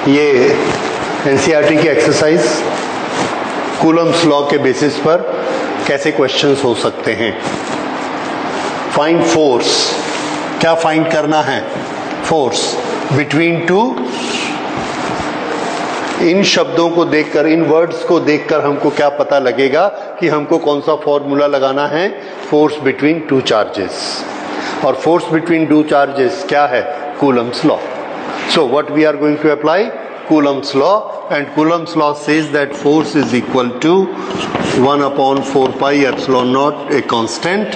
ये एनसीईआरटी की exercise Coulomb's law के बेसिस पर कैसे क्वेश्चंस हो सकते हैं। फाइंड फोर्स, क्या फाइंड करना है? Force between to. इन शब्दों को देखकर, इन वर्ड्स को देखकर हमको क्या पता लगेगा कि हमको कौन सा फॉर्मूला लगाना है? Force between two charges. और फोर्स बिटवीन टू चार्जेस क्या है? Coulomb's law. So what we are going to apply? Coulomb's law, and Coulomb's law says that force is equal to 1 upon 4 pi epsilon naught, a constant,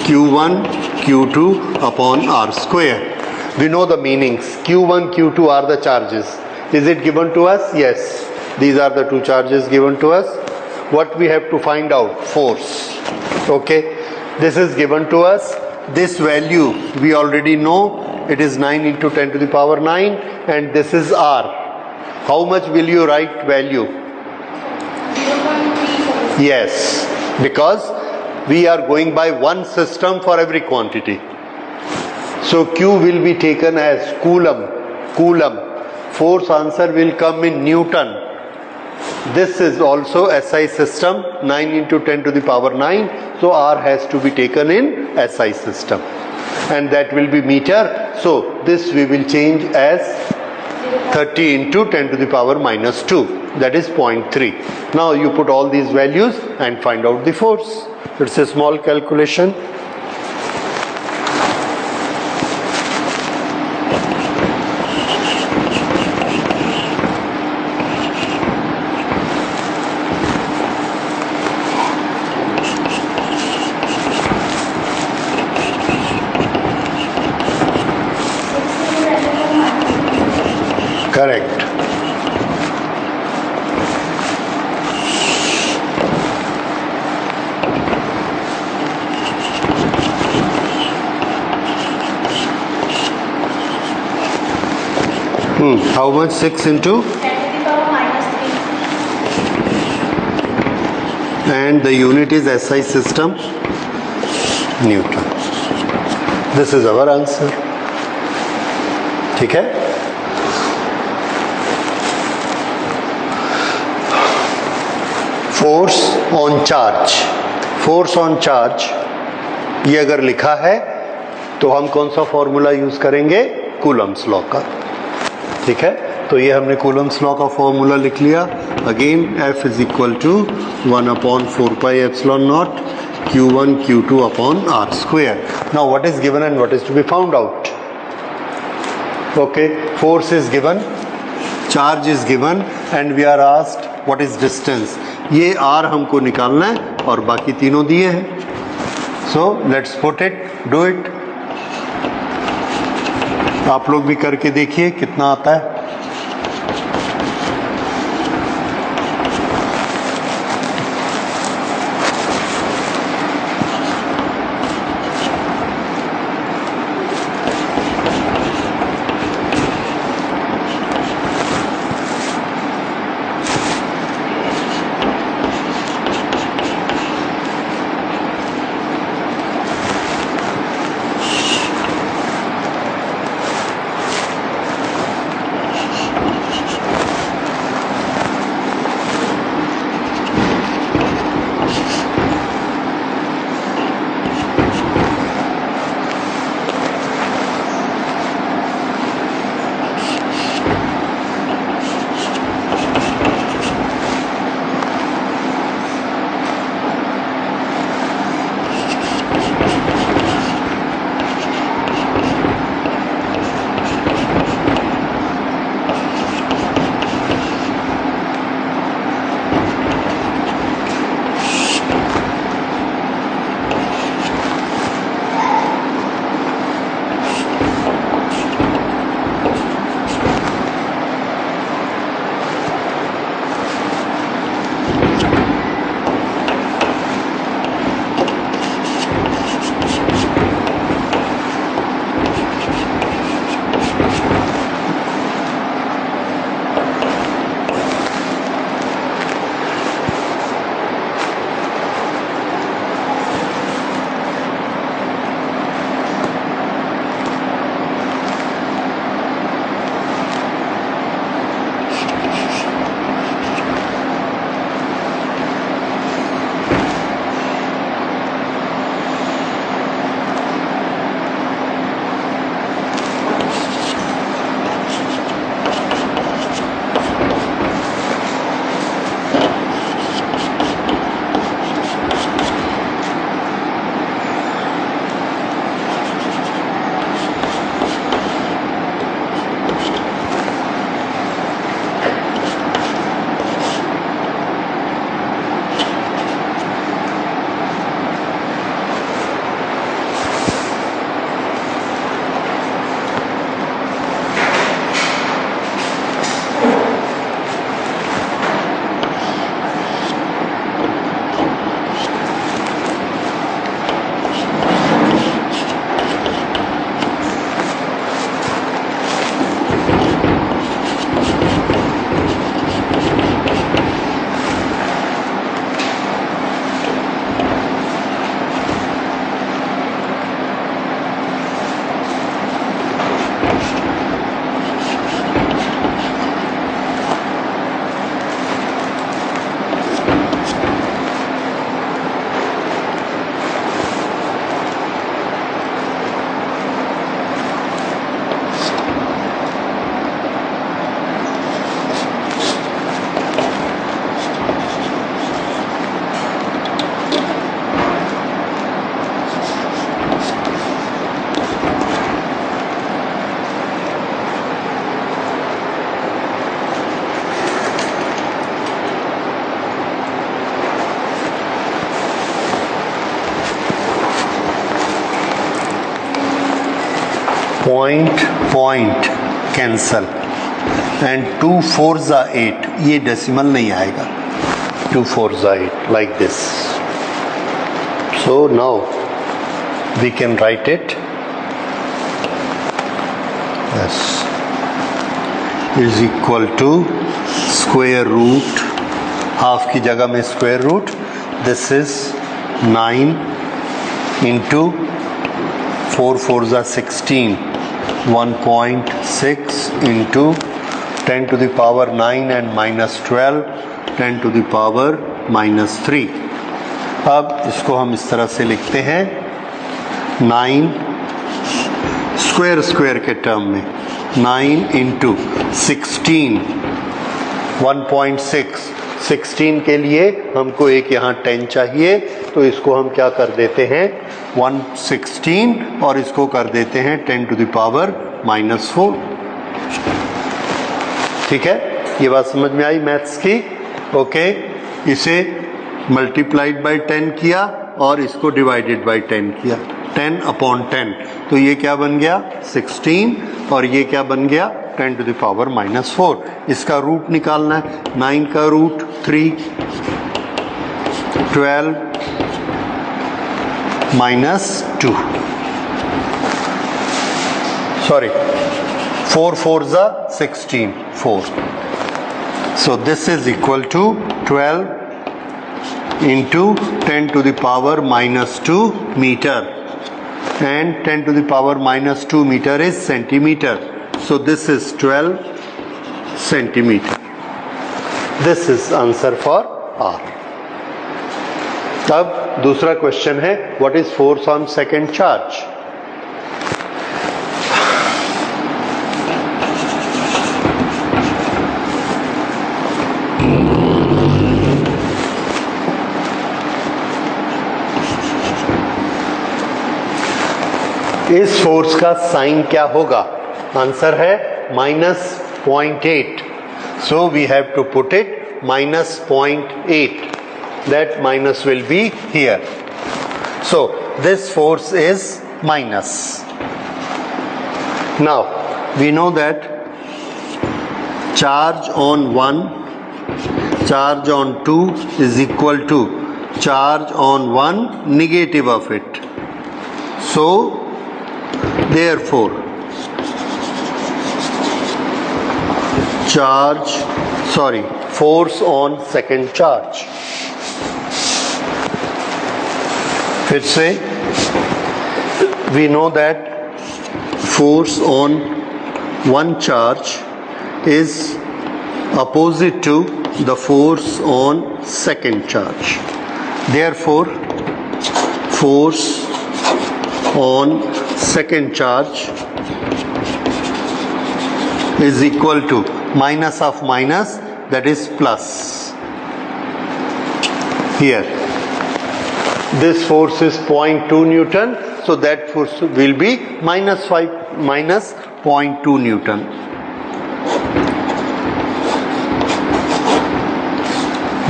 Q1 Q2 upon R square. We know the meanings. Q1 Q2 are the charges. Is it given to us? Yes. These are the two charges given to us. What we have to find out? Force. Okay. This is given to us. This value we already know. It is 9 into 10 to the power 9, and this is R. How much will you write value? 0.34. Yes, because we are going by one system for every quantity. So Q will be taken as coulomb. Coulomb. Force answer will come in Newton. This is also SI system, 9 into 10 to the power 9. So R has to be taken in SI system. And that will be meter. So this we will change as 30 into 10 to the power minus 2, that is 0.3. Now you put all these values and find out the force. It's a small calculation. Correct. How much? 6 into? 10 to the power minus 3. And the unit is SI system, Newton. This is our answer. ठीक है? Force on charge, force on charge ये अगर लिखा है तो हम कौन सा फॉर्मूला यूज करेंगे? कूलम्स लॉ का। ठीक है, तो ये हमने कूलम्स लॉ का फॉर्मूला लिख लिया। Again F is equal to 1 upon 4 pi epsilon naught Q1 Q2 upon R square. Now what is given and what is to be found out? Okay, force is given, charge is given, and we are asked what is distance. ये R हमको निकालना है और बाकी तीनों दिए हैं। So let's put it, do it. आप लोग भी करके देखिए कितना आता है। पॉइंट कैंसल एंड 2 4 जा 8, ये डेसिमल नहीं आएगा, 2 4 जा 8 like this. So now we can write it yes is equal to square root, half की जगह में square root, this is 9 into 4 4 जा 16, 1.6 into 10 to the power 9 and minus 12, 10 to the power minus 3. अब इसको हम इस तरह से लिखते हैं 9 स्क्वायर के टर्म में, 9 इंटू 16, 1.6, 16 के लिए हमको एक यहाँ 10 चाहिए, तो इसको हम क्या कर देते हैं 116 और इसको कर देते हैं 10 to the power minus 4. ठीक है, ये बात समझ में आई मैथ्स की. ओके, इसे मल्टीप्लाइड बाय 10 किया और इसको डिवाइडेड बाय 10 किया, 10 अपॉन 10, तो ये क्या बन गया 16 और ये क्या बन गया 10 to the power minus 4. इसका रूट निकालना है, 9 का रूट 3, 12 minus 2, sorry 4 4 जा 16, 4. So this is equal to 12 into 10 to the power minus 2 meter, and 10 to the power minus 2 meter is centimeter. So this is 12 centimeter. This is answer for R. अब दूसरा question है, what is force on second charge? इस force का sign क्या होगा? Answer है -0.8. So we have to put it -0.8. That minus will be here. So this force is minus. Now we know that charge on 1, charge on 2 is equal to charge on 1 negative of it. So therefore force on second charge, फिर से we know that force on one charge is opposite to the force on second charge. Therefore force on second charge is equal to minus of minus, that is plus. Here this force is 0.2 Newton, so that force will be minus 0.2 Newton.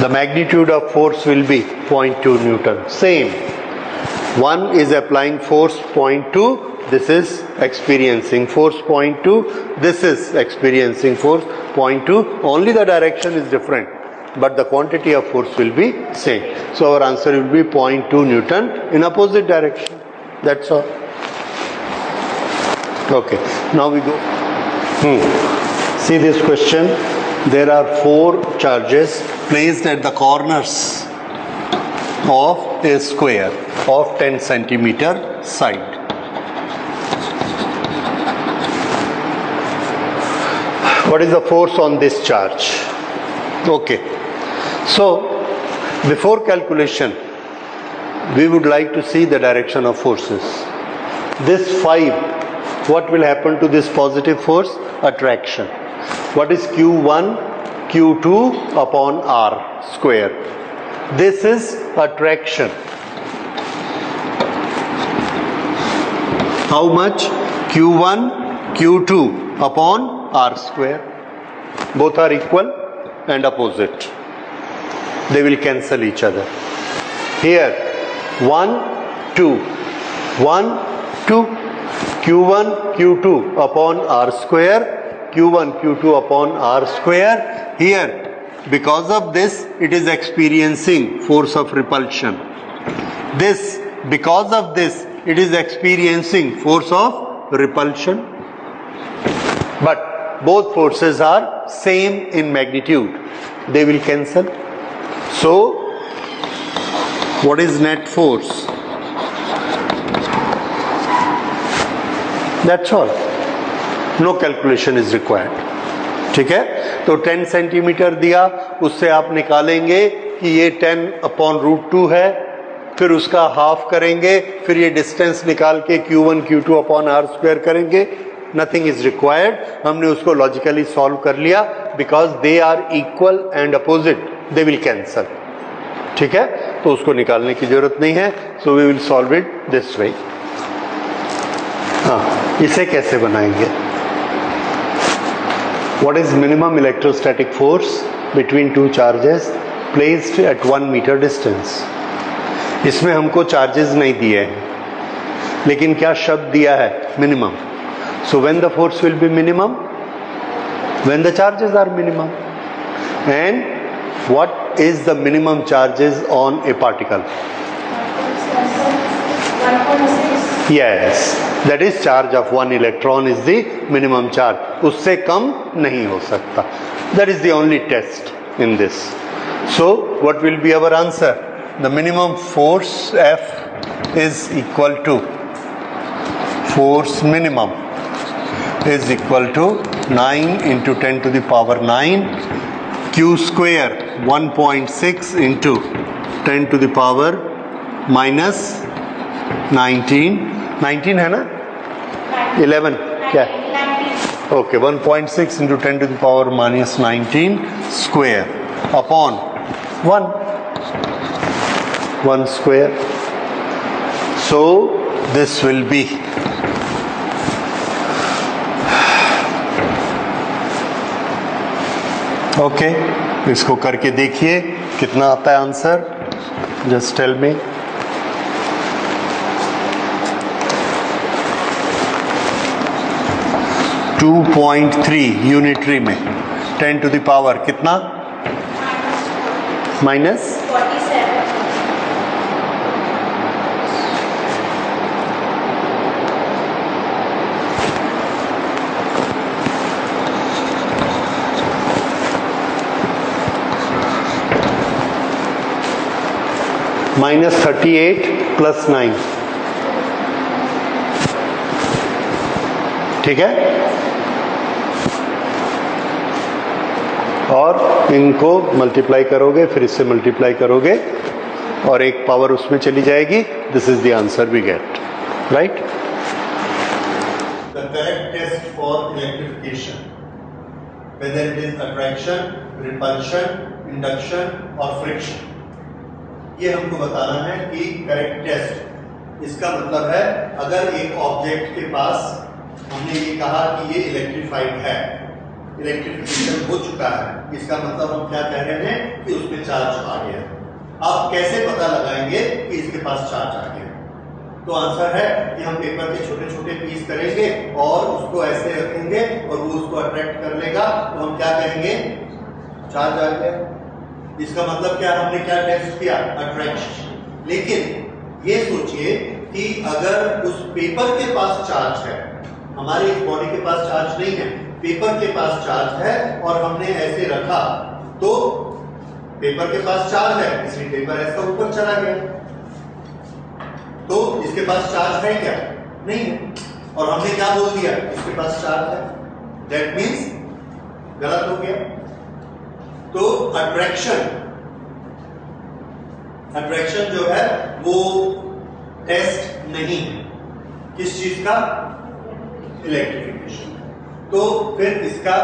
The magnitude of force will be 0.2 Newton. Same, one is applying force 0.2, this is experiencing force 0.2, this is experiencing force 0.2, only the direction is different, but the quantity of force will be same. So our answer will be 0.2 Newton in opposite direction. That's all. Okay, now we go. See this question. There are 4 charges placed at the corners of a square of 10 centimeter side. What is the force on this charge? Okay, so before calculation we would like to see the direction of forces. This 5, what will happen to this positive force? Attraction. What is Q1? Q2 upon R square. This is attraction. How much? Q1 Q2 upon R square. Both are equal and opposite. They will cancel each other. Here 1 2 1 2, Q1 Q2 upon r square, Q1 Q2 upon r square. Here, because of this, it is experiencing force of repulsion. This, because of this, it is experiencing force of repulsion. But both forces are same in magnitude. They will cancel. So, what is net force? That's all. No calculation is required. ठीक है, तो 10 centimetre दिया, उससे आप निकालेंगे कि ये 10/√2 है, फिर उसका हाफ करेंगे, फिर ये डिस्टेंस निकाल के Q1 Q2 upon r square करेंगे. Nothing is required. हमने उसको लॉजिकली सॉल्व कर लिया. Because they are equal and opposite, they will cancel. ठीक है, तो उसको निकालने की जरूरत नहीं है. So we will solve it this way. हाँ, इसे कैसे बनाएंगे? What is minimum electrostatic force between two charges placed at 1 metre distance? इसमें हमको चार्जेस नहीं दिए हैं, लेकिन क्या शब्द दिया है? Minimum. So when the force will be minimum? When the charges are minimum. And what is the minimum charges on a particle? 1.6. Yes, that is charge of 1 electron is the minimum charge. उससे कम नहीं हो सकता. That is the only test in this. So, what will be our answer? The minimum force F is equal to force minimum is equal to 9 into 10 to the power 9 Q square 1.6 into 10 to the power minus 19 है ना? 11 क्या? Okay, 1.6 into 10 to the power minus 19 square upon 1 square. So this will be okay. इसको करके देखिए कितना आता है answer. Just tell me. 2.3 unitary में 10 टू द पावर कितना? माइनस 47. Minus 38 plus 9. ठीक है, और इनको मल्टीप्लाई करोगे, फिर इससे मल्टीप्लाई करोगे और एक पावर उसमें चली जाएगी. This is the answer we get. Right? The correct test for electrification, whether it is attraction, repulsion, induction और फ्रिक्शन, ये हमको बताना है कि करेक्ट टेस्ट. इसका मतलब है अगर एक ऑब्जेक्ट के पास हमने ये कहा कि ये इलेक्ट्रीफाइड है, इलेक्ट्रिफिकेशन हो चुका है, इसका मतलब हम क्या कह रहे हैं कि उसमें चार्ज आ गया. आप कैसे पता लगाएंगे कि इसके पास चार्ज आ गया? तो आंसर है कि हम पेपर के छोटे छोटे पीस करेंगे और उसको ऐसे रखेंगे और वो उसको अट्रैक्ट कर लेगा. तो हम क्या कहेंगे? चार्ज आ गया. इसका मतलब क्या? हमने क्या टेस्ट किया? अट्रैक्शन. लेकिन ये सोचिए कि अगर उस पेपर के पास चार्ज है, हमारे इस बॉडी के पास चार्ज नहीं है, पेपर के पास चार्ज है और हमने ऐसे रखा, तो पेपर के पास चार्ज है इसलिए पेपर ऐसा ऊपर चला गया. तो इसके पास चार्ज है क्या? नहीं है. और हमने क्या बोल दिया? इसके पास चार्ज है. दैट मीन्स गलत हो गया. तो अट्रैक्शन जो है वो टेस्ट नहीं है. किस चीज का? इलेक्ट्रिफिकेशन. तो फिर इसका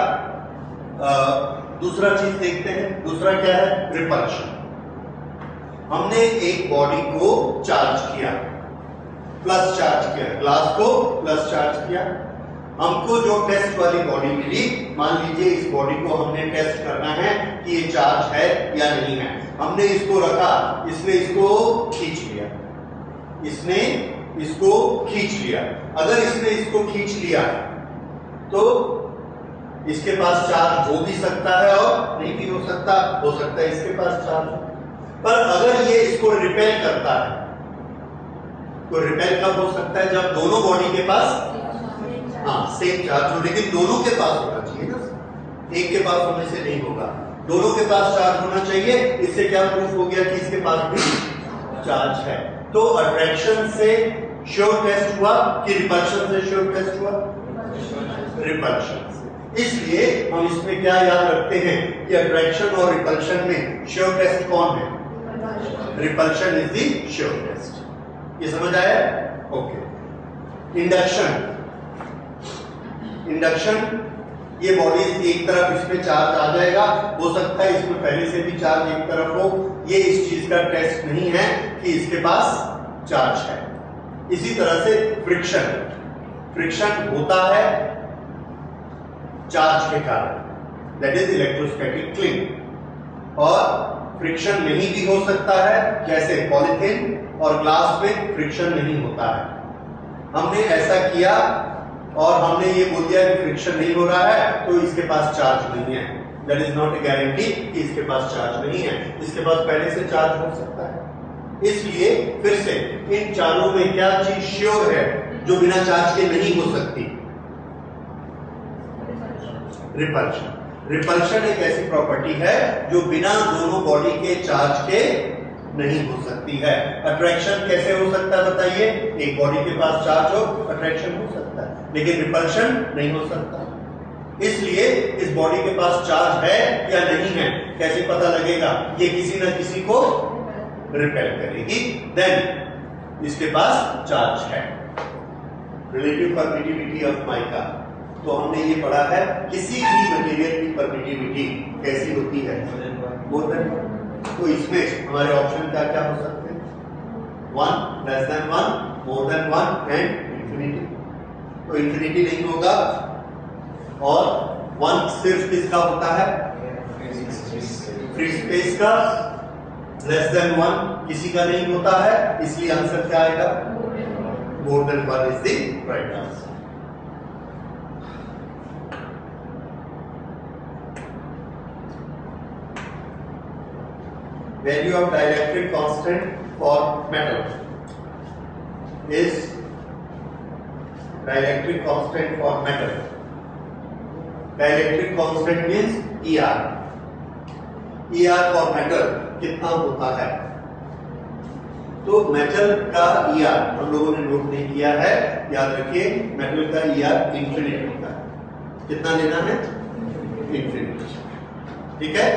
दूसरा चीज देखते हैं. दूसरा क्या है? रिपल्शन. हमने एक बॉडी को चार्ज किया, प्लस चार्ज किया, ग्लास को प्लस चार्ज किया. हमको जो टेस्ट वाली बॉडी मिली, मान लीजिए इस बॉडी को हमने टेस्ट करना है कि ये चार्ज है या नहीं है. हमने इसको रखा, इसने इसको खींच लिया, इसने इसको खींच लिया, अगर इसने इसको खींच लिया तो इसके पास चार्ज हो भी सकता है और नहीं भी हो सकता है इसके पास चार्ज। पर अगर ये इसको रिपेल करता है तो रिपेल कब हो सकता है? जब दोनों बॉडी के पास सेम चार्ज हो, लेकिन दोनों के पास होना चाहिए ना, एक के पास होने से नहीं होगा, दोनों के पास चार्ज होना चाहिए। इससे क्या प्रूफ हो गया कि इसके पास भी चार्ज है। तो अट्रैक्शन से श्योर टेस्ट हुआ कि रिपल्शन से श्योर टेस्ट हुआ? रिपल्शन से। इसलिए हम इसमें क्या याद रखते हैं कि अट्रैक्शन और रिपल्शन में श्योर टेस्ट कौन है? Repulsion is the sure test. ये समझ आया? ओके। इंडक्शन, ये बॉडीज एक तरफ इसमें चार्ज आ जाएगा, हो सकता है इसमें पहले से भी चार्ज एक तरफ हो, ये इस चीज का टेस्ट नहीं है कि इसके पास चार्ज है। इसी तरह से फ्रिक्शन होता है चार्ज के कारण, दैट इज इलेक्ट्रोस्टैटिक क्लिंग। और फ्रिक्शन नहीं भी हो सकता है, जैसे पॉलीथीन और ग्लास में फ्रिक्शन नहीं होता है। हमने ऐसा किया और हमने ये बोल दिया कि फ्रिक्शन नहीं हो रहा है तो इसके पास चार्ज नहीं है, that is not a guarantee कि इसके पास चार्ज नहीं है, इसके पास पहले से चार्ज हो सकता है। इसलिए फिर से इन चारों में क्या चीज श्योर है जो बिना चार्ज के नहीं हो सकती? रिपल्शन एक ऐसी प्रॉपर्टी है जो बिना दोनों बॉडी के चार्ज के नहीं हो सकती है। अट्रैक्शन कैसे हो सकता है बताइए? एक बॉडी के पास चार्ज हो, अट्रैक्शन हो सकता है, लेकिन रिपल्शन नहीं हो सकता। इसलिए इस बॉडी के पास चार्ज है या नहीं है कैसे पता लगेगा? ये किसी न किसी को रिपेल करेगी, देन इसके पास चार्ज है। रिलेटिव परमिटिविटी ऑफ माइका, तो हमने ये पढ़ा है किसी भी मटेरियल की परमिटिविटी कैसी होती है? More than 1। तो इसमें हमारे ऑप्शन क्या क्या हो सकते हैं? 1, less than 1, more than 1 and infinity. तो इंफिनिटी नहीं होगा, और 1 सिर्फ किसका होता है? फ्री स्पेस का। लेस देन 1 किसी का नहीं होता है, इसलिए आंसर क्या आएगा? More than 1 is the right answer. Value of dielectric constant for metal is dielectric constant for metal. Dielectric constant means ER. ER for metal कितना होता है? तो मेटल का ER हम लोगों ने नोट नहीं किया है, याद रखिए मेटल का ER इंफिनिट होता है। कितना लेना है? इंफिनिट। ठीक है?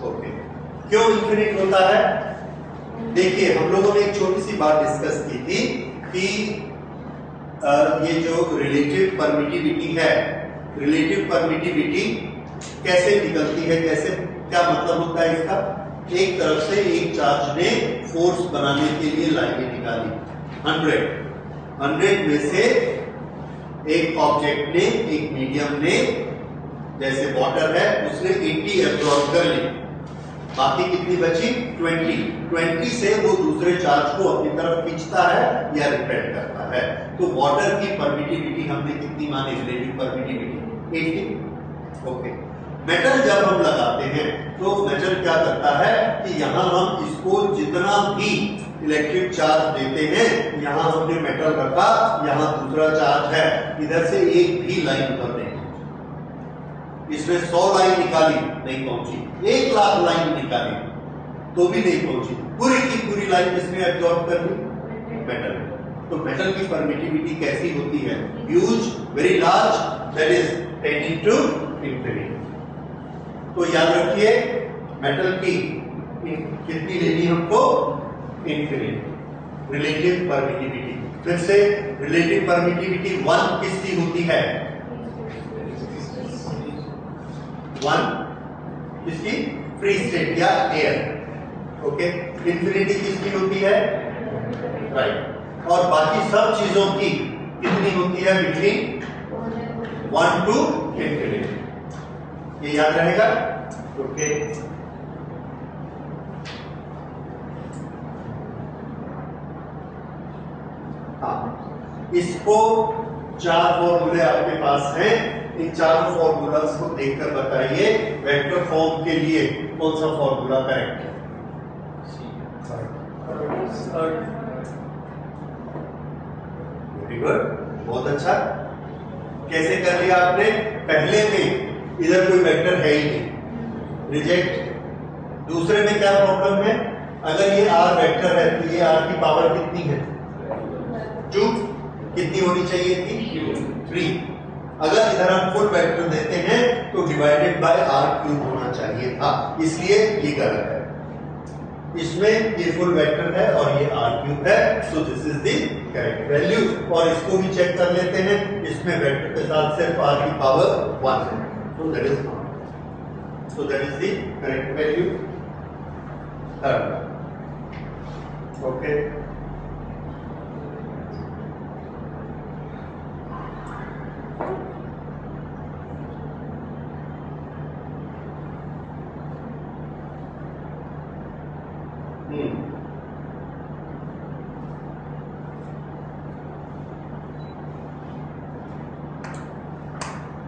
ओके। क्यों इंफिनिट होता है? देखिए हम लोगों ने एक छोटी सी बात डिस्कस की थी कि ये जो रिलेटिव परमिटिविटी है, रिलेटिव परमिटिविटी कैसे निकलती है, कैसे, क्या मतलब होता है इसका? एक तरफ से एक चार्ज ने फोर्स बनाने के लिए लाइनें निकाली 100 में से एक ऑब्जेक्ट ने, एक मीडियम ने, जैसे वाटर है, उसने 80 एब्जॉर्ब कर ली, बाकी कितनी बची? 20 से वो दूसरे चार्ज को अपनी तरफ खींचता है या रिपेल करता है। तो वाटर की परमिटिविटी हमने कितनी मानी? Relative permittivity 80। ओके। मेटल जब हम लगाते हैं तो मेटल क्या करता है कि यहां हम इसको जितना भी इलेक्ट्रिक चार्ज देते हैं, यहां हमने मेटल रखा, यहां दूसरा चार्ज है, इधर से एक भी लाइन उधर नहीं, इसमें 100 लाइन निकाली नहीं पहुंची, 1 लाख लाइन निकाली तो भी नहीं पहुंची, पूरी की पूरी लाइन इसमें एब्जॉर्ब कर ली मेटल। तो मेटल की परमिटिविटी कैसी होती है? Huge, very large, that is tending to infinity. तो याद रखिए मेटल की कितनी लेनी हमको? इंफिनिटी। रिलेटिव परमिटिविटी, फिर से रिलेटिव परमिटिविटी 1 किसकी होती है? 1 इसकी फ्री स्टेट या एयर। ओके। इंफिनिटी किसकी होती है? राइट। और बाकी सब चीजों की कितनी होती है? Between 1 to infinity. ये याद रहेगा? ओके। इसको 4 फॉर्मूले आपके पास हैं, इन चारों फॉर्मूलास को देखकर बताइए वेक्टर फॉर्म के लिए कौन सा फॉर्मूला करेक्ट है। वेरी गुड, बहुत अच्छा। कैसे कर लिया आपने? पहले में इधर कोई वेक्टर है ही नहीं, रिजेक्ट। दूसरे में क्या प्रॉब्लम है? अगर ये r वेक्टर है तो ये r की पावर कितनी है? 2। कितनी होनी चाहिए थी? 3। अगर इधर हम फुल वेक्टर देते हैं तो डिवाइडेड बाय r क्यूब होना चाहिए था, इसलिए ये गलत है। इसमें ये फुल वेक्टर है और ये r क्यूब है, so this is the correct value. और इसको भी चेक कर लेते हैं, इसमें वेक्टर के साथ सिर्फ r की पावर 1 है, so that is the correct value। Okay,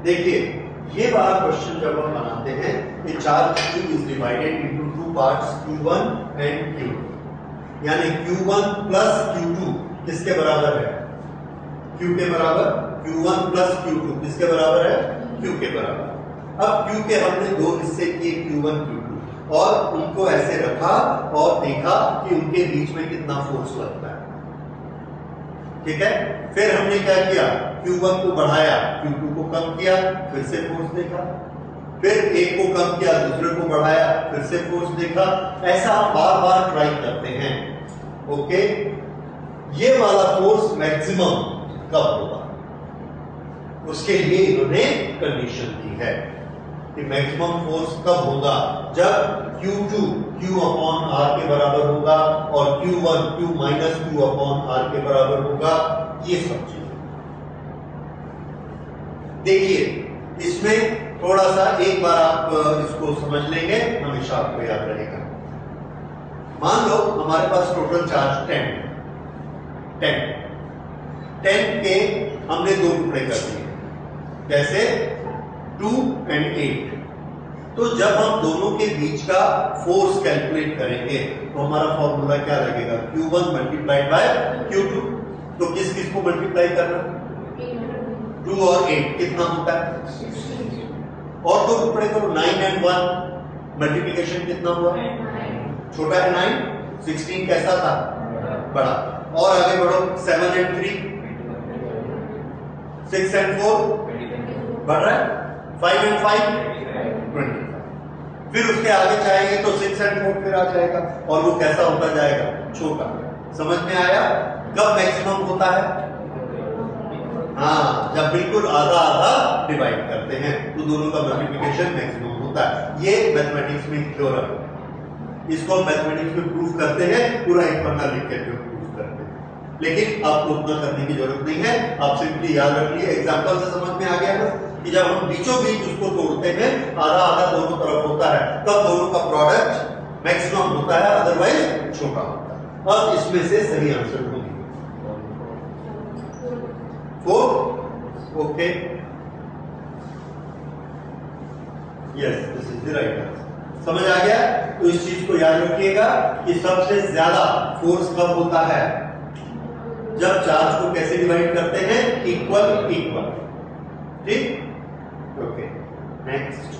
देखिए ये वाला क्वेश्चन जब हम बनाते हैं, ये charge Q is divided into 2 parts, Q1 and Q2, यानी Q1 प्लस Q2 किसके बराबर है? Q के बराबर। Q1 प्लस Q2 किसके बराबर है? Q के बराबर। अब Q के हमने दो हिस्से किए, Q1 Q2, और उनको ऐसे रखा और देखा कि उनके बीच में कितना फोर्स लगता है। ठीक है, फिर हमने क्या किया? Q1 को बढ़ाया, Q2 को कम किया, फिर से फोर्स देखा, फिर एक को कम किया, दूसरे को बढ़ाया, फिर से फोर्स देखा। ऐसा हम बार बार ट्राई करते हैं। ओके, ये वाला फोर्स मैक्सिमम कब होगा, उसके लिए इन्होंने कंडीशन दी है कि मैक्सिमम फोर्स कब होगा? जब Q2 Q अपॉन R के बराबर होगा और Q1 Q minus Q upon R के बराबर होगा। ये सब चीज देखिए, इसमें थोड़ा सा एक बार आप इसको समझ लेंगे, हमेशा आपको याद रहेगा। मान लो हमारे पास टोटल चार्ज 10 के हमने दो टुकड़े कर दिए, जैसे 2 एंड 8। तो जब हम दोनों के बीच का फोर्स कैलकुलेट करेंगे तो हमारा फॉर्मूला क्या लगेगा? Q1 multiplied by Q2। तो किस किस को मल्टीप्लाई करना? 2 और 8 कितना होता है? और दो टुकड़े करो, 9 एंड 1, मल्टीप्लिकेशन कितना हुआ? छोटा है 9, 16 कैसा था? बड़ा। और आगे बढ़ो, 7 एंड 3, 6 एंड 4 बढ़ रहा है, 5 एंड 5 20। फिर उसके आगे चाहेंगे तो 6 एंड 4 फिर आ जाएगा, और वो कैसा होता जाएगा? छोटा। समझ में आया? कब मैक्सिमम होता है? हाँ, जब बिल्कुल आधा आधा डिवाइड करते हैं तो दोनों का मल्टीप्लिकेशन मैक्सिमम होता है। ये मैथमेटिक्स में थ्योरम, इसको हम मैथमेटिक्स में प्रूफ करते हैं, पूरा एक पन्ना लिख के प्रूफ करते हैं। लेकिन आपको उतना करने की जरूरत नहीं है, आप सिंपली याद रखिए। एग्जांपल से समझ में आ गया ना कि जब हम बीचों बीच उसको तोड़ते हैं, आधा आधा दोनों तरफ होता है, तब दोनों का प्रोडक्ट मैक्सिमम होता है, अदरवाइज छोटा होता है। और इसमें से सही आंसर होगी 4। Okay, yes, this is the right answer. समझ आ गया? तो इस चीज को याद रखिएगा कि सबसे ज्यादा फोर्स कब होता है? जब चार्ज को कैसे डिवाइड करते हैं? Equal equal. ठीक, okay, next.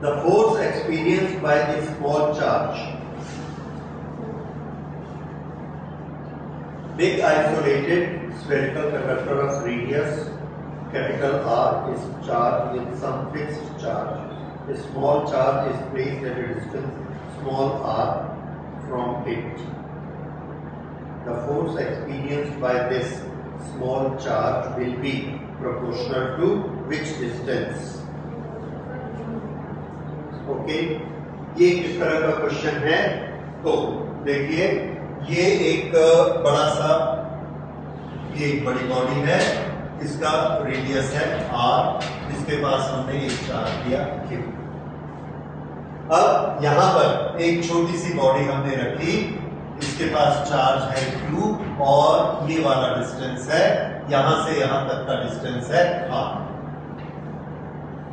The force experienced by the small charge, big isolated spherical conductor of radius capital R is charged with some fixed charge. A small charge is placed at a distance small r from it. The force experienced by this small charge will be proportional to which distance? Okay, ये किस तरह का question है? तो देखिए, ये एक बड़ा सा, ये एक बड़ी बॉडी है, इसका रेडियस है r, इसके पास हमने एक चार्ज दिया q। अब यहां पर एक छोटी सी बॉडी हमने रखी, इसके पास चार्ज है q और ये वाला डिस्टेंस है, यहां से यहां तक का डिस्टेंस है r।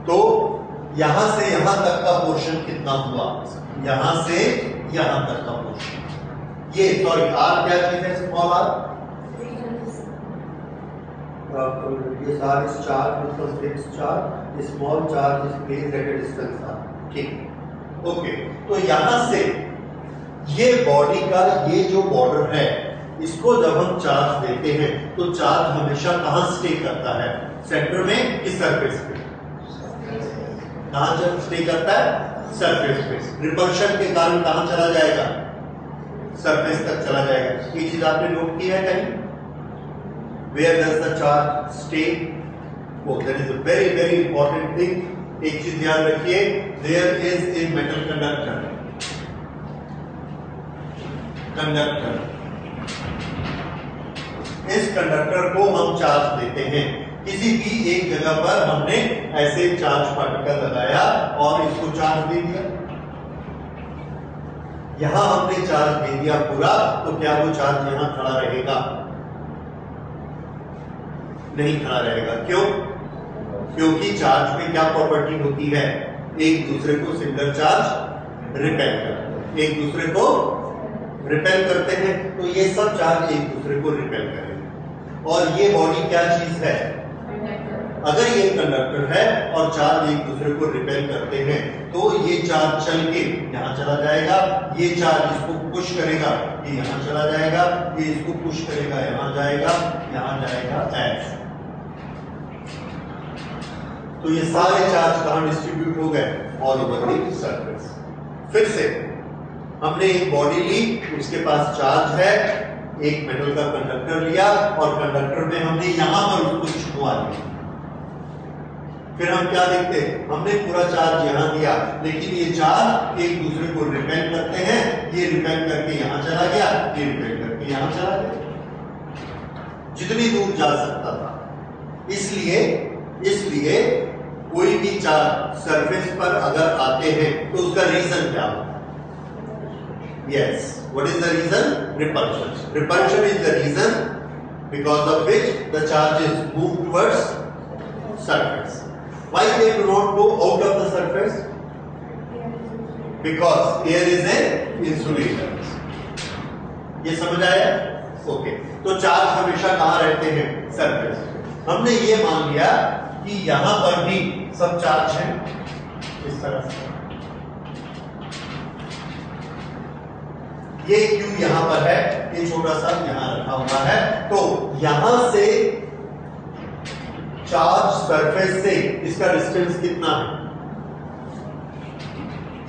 तो यहां से यहां तक का पोर्शन कितना हुआ? यहां से यहां तक का पोर्शन, ये सॉरी r क्या चीज है? Small r, this r is charge with some fixed charge, small charge is placed at a distance r। ठीक, ओके। तो यहां से ये बॉडी का ये जो बॉर्डर है, इसको जब हम चार्ज देते हैं तो चार्ज हमेशा कहां स्टे करता है? सेंटर में कि सरफेस पे? कहां जब स्टे करता है? सरफेस पे। रिपल्शन के कारण कहां चला जाएगा? सरफेस तक चला जाएगा। ये चीज आपने नोट की है कहीं? Where does the charge stay? Oh, that is a very very important thing. एक चीज ध्यान रखिए, there is a metal conductor. Conductor, इस कंडक्टर को हम चार्ज देते हैं। किसी भी एक जगह पर हमने ऐसे चार्ज पार्टिकल लगाया और इसको चार्ज दे दिया। यहां हमने चार्ज दे दिया पूरा, तो क्या वो चार्ज यहां खड़ा रहेगा? नहीं खड़ा रहेगा। क्यों? क्योंकि चार्ज में क्या प्रॉपर्टी होती है? एक दूसरे को सिमिलर चार्ज रिपेल करते, एक दूसरे को रिपेल करते हैं। तो ये सब चार्ज एक दूसरे को रिपेल करेंगे। और ये बॉडी क्या चीज है? अगर ये कंडक्टर है और चार्ज एक दूसरे को रिपेल करते हैं, तो ये चार्ज चल के यहां चला जाएगा, ये चार्ज इसको पुश करेगा, ये यहां चला जाएगा, ये इसको पुश करेगा, यहां जाएगा, यहां जाएगा, ऐसे। तो ये सारे चार्ज कहां डिस्ट्रीब्यूट हो गए? All over the surface. फिर से हमने एक बॉडी ली, उसके पास चार्ज है, एक मेटल का कंडक्टर लिया और कंडक्टर में हमने यहां पर उसको छुपवा दिया। फिर हम क्या देखते हैं? हमने पूरा चार्ज यहां दिया, लेकिन ये चार्ज एक दूसरे को रिपेल करते हैं। ये रिपेल करके यहां चला गया, ये रिपेल करके यहां चला गया, जितनी दूर जा सकता था। इसलिए कोई भी चार्ज सरफेस पर अगर आते हैं तो उसका रीजन क्या होता है? Yes, what is the reason? Repulsion. Repulsion is the reason because of which the charges move towards surface. Why they do not go out of the surface? Because air is an insulator. ये समझ आया? Okay. तो charge हमेशा कहाँ रहते हैं? Surface. हमने ये मान लिया कि यहां पर भी सब चार्ज है, इस तरह से। ये Q यहां पर है, ये छोटा सा यहां रखा हुआ है। तो यहां से चार्ज सरफेस से इसका डिस्टेंस कितना है?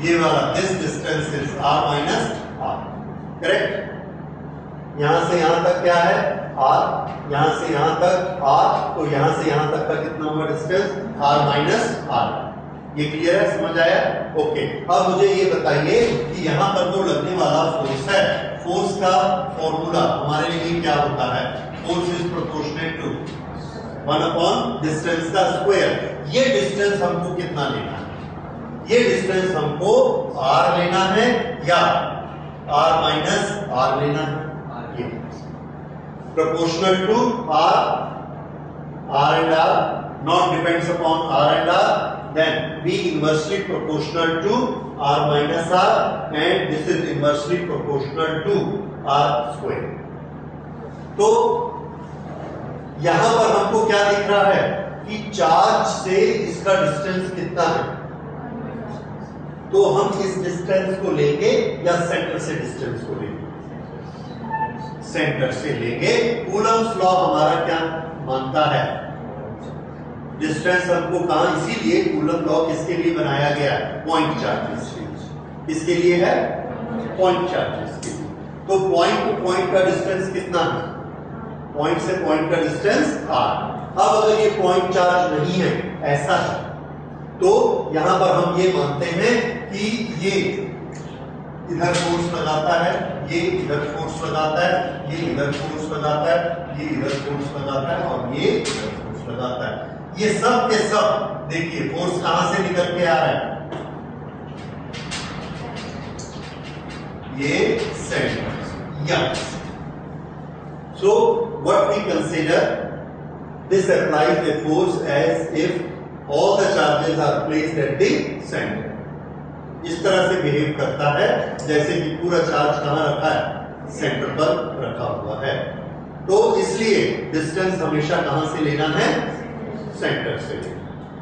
ये वाला, this distance is r minus r, correct? यहां से यहां तक क्या है? r, यहां से यहां तक r, तो यहां से यहां तक का कितना हुआ डिस्टेंस? r minus r। ये क्लियर है? समझ आया? ओके। अब मुझे ये बताइए कि यहां पर जो लगने वाला फोर्स है, फोर्स का फॉर्मूला हमारे लिए क्या होता है? Force is proportional to 1 upon distance का स्क्वायर। ये डिस्टेंस हमको कितना लेना है? ये डिस्टेंस हमको r लेना है या r माइनस r लेना है? ये proportional to r, r and r not depends upon r and r, then be inversely proportional to r minus r, and this is inversely proportional to r square। तो यहां पर हमको क्या दिख रहा है कि चार्ज से इसका डिस्टेंस कितना है? तो हम इस डिस्टेंस को लेंगे या सेंटर से डिस्टेंस को लेंगे? सेंटर से लेंगे। कूलम्स लॉ हमारा क्या मानता है? डिस्टेंस हमको कहां, इसीलिए कूलम लॉ किसके लिए बनाया गया है? पॉइंट चार्जेस के लिए। किसके लिए है? पॉइंट चार्जेस के लिए। तो पॉइंट टू पॉइंट का डिस्टेंस कितना है? पॉइंट से पॉइंट का डिस्टेंस r। अब अगर ये पॉइंट चार्ज नहीं है, ऐसा है, तो यहां पर हम ये मानते हैं कि ये इधर फोर्स लगाता है, ये इधर फोर्स लगाता है, ये इधर फोर्स लगाता है, ये इधर फोर्स लगाता है और ये इधर फोर्स लगाता है। ये सब के सब देखिए फोर्स कहां से निकल के आ रहा है, ये centre. Yes, so what we consider this applies the force as if all the charges are placed at the centre. इस तरह से बिहेव करता है जैसे कि पूरा चार्ज कहां रखा है, सेंटर पर रखा हुआ है। तो इसलिए डिस्टेंस हमेशा कहां से लेना है, सेंटर से,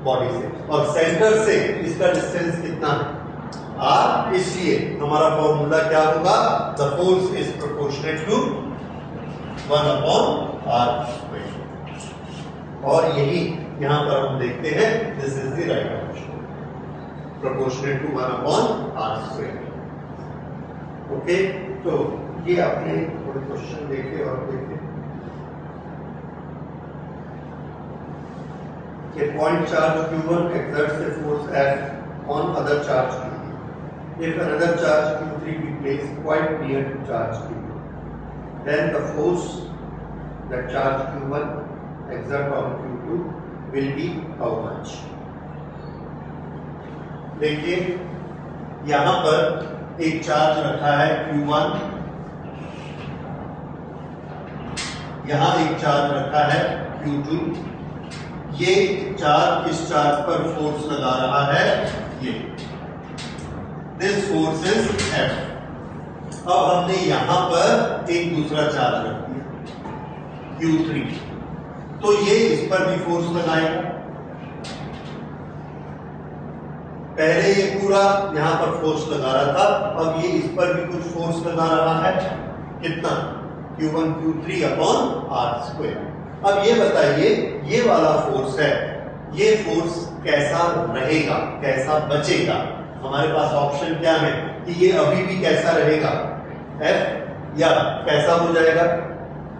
बॉडी से, और सेंटर से इसका डिस्टेंस कितना है, r। इसलिए हमारा फॉर्मूला क्या होगा, the force is proportional to 1/r²। और यही यहां पर हम देखते हैं, this is the right answer, proportional to 1/r²। Okay, तो ये आपने थोड़े क्वेश्चन देखे और देखे। A point charge Q1 exerts a force F on other charge Q2. If another charge Q3 be placed quite near to charge Q2, then the force that charge Q1 exerts on Q2 will be how much? देखिए यहां पर एक charge रखा है Q1, यहां एक charge रखा है Q2। ये चार्ज इस चार्ज पर फोर्स लगा रहा है, ये दिस फोर्स इज F। अब हमने यहां पर एक दूसरा चार्ज रख दिया Q3, तो ये इस पर भी फोर्स लगाएगा। पहले ये पूरा यहां पर फोर्स लगा रहा था, अब ये इस पर भी कुछ फोर्स लगा रहा है, कितना, Q1 Q3/r²। अब ये बताइए, ये वाला फोर्स है, ये फोर्स कैसा रहेगा, कैसा बचेगा। हमारे पास ऑप्शन क्या है कि ये अभी भी कैसा रहेगा, F, या कैसा हो जाएगा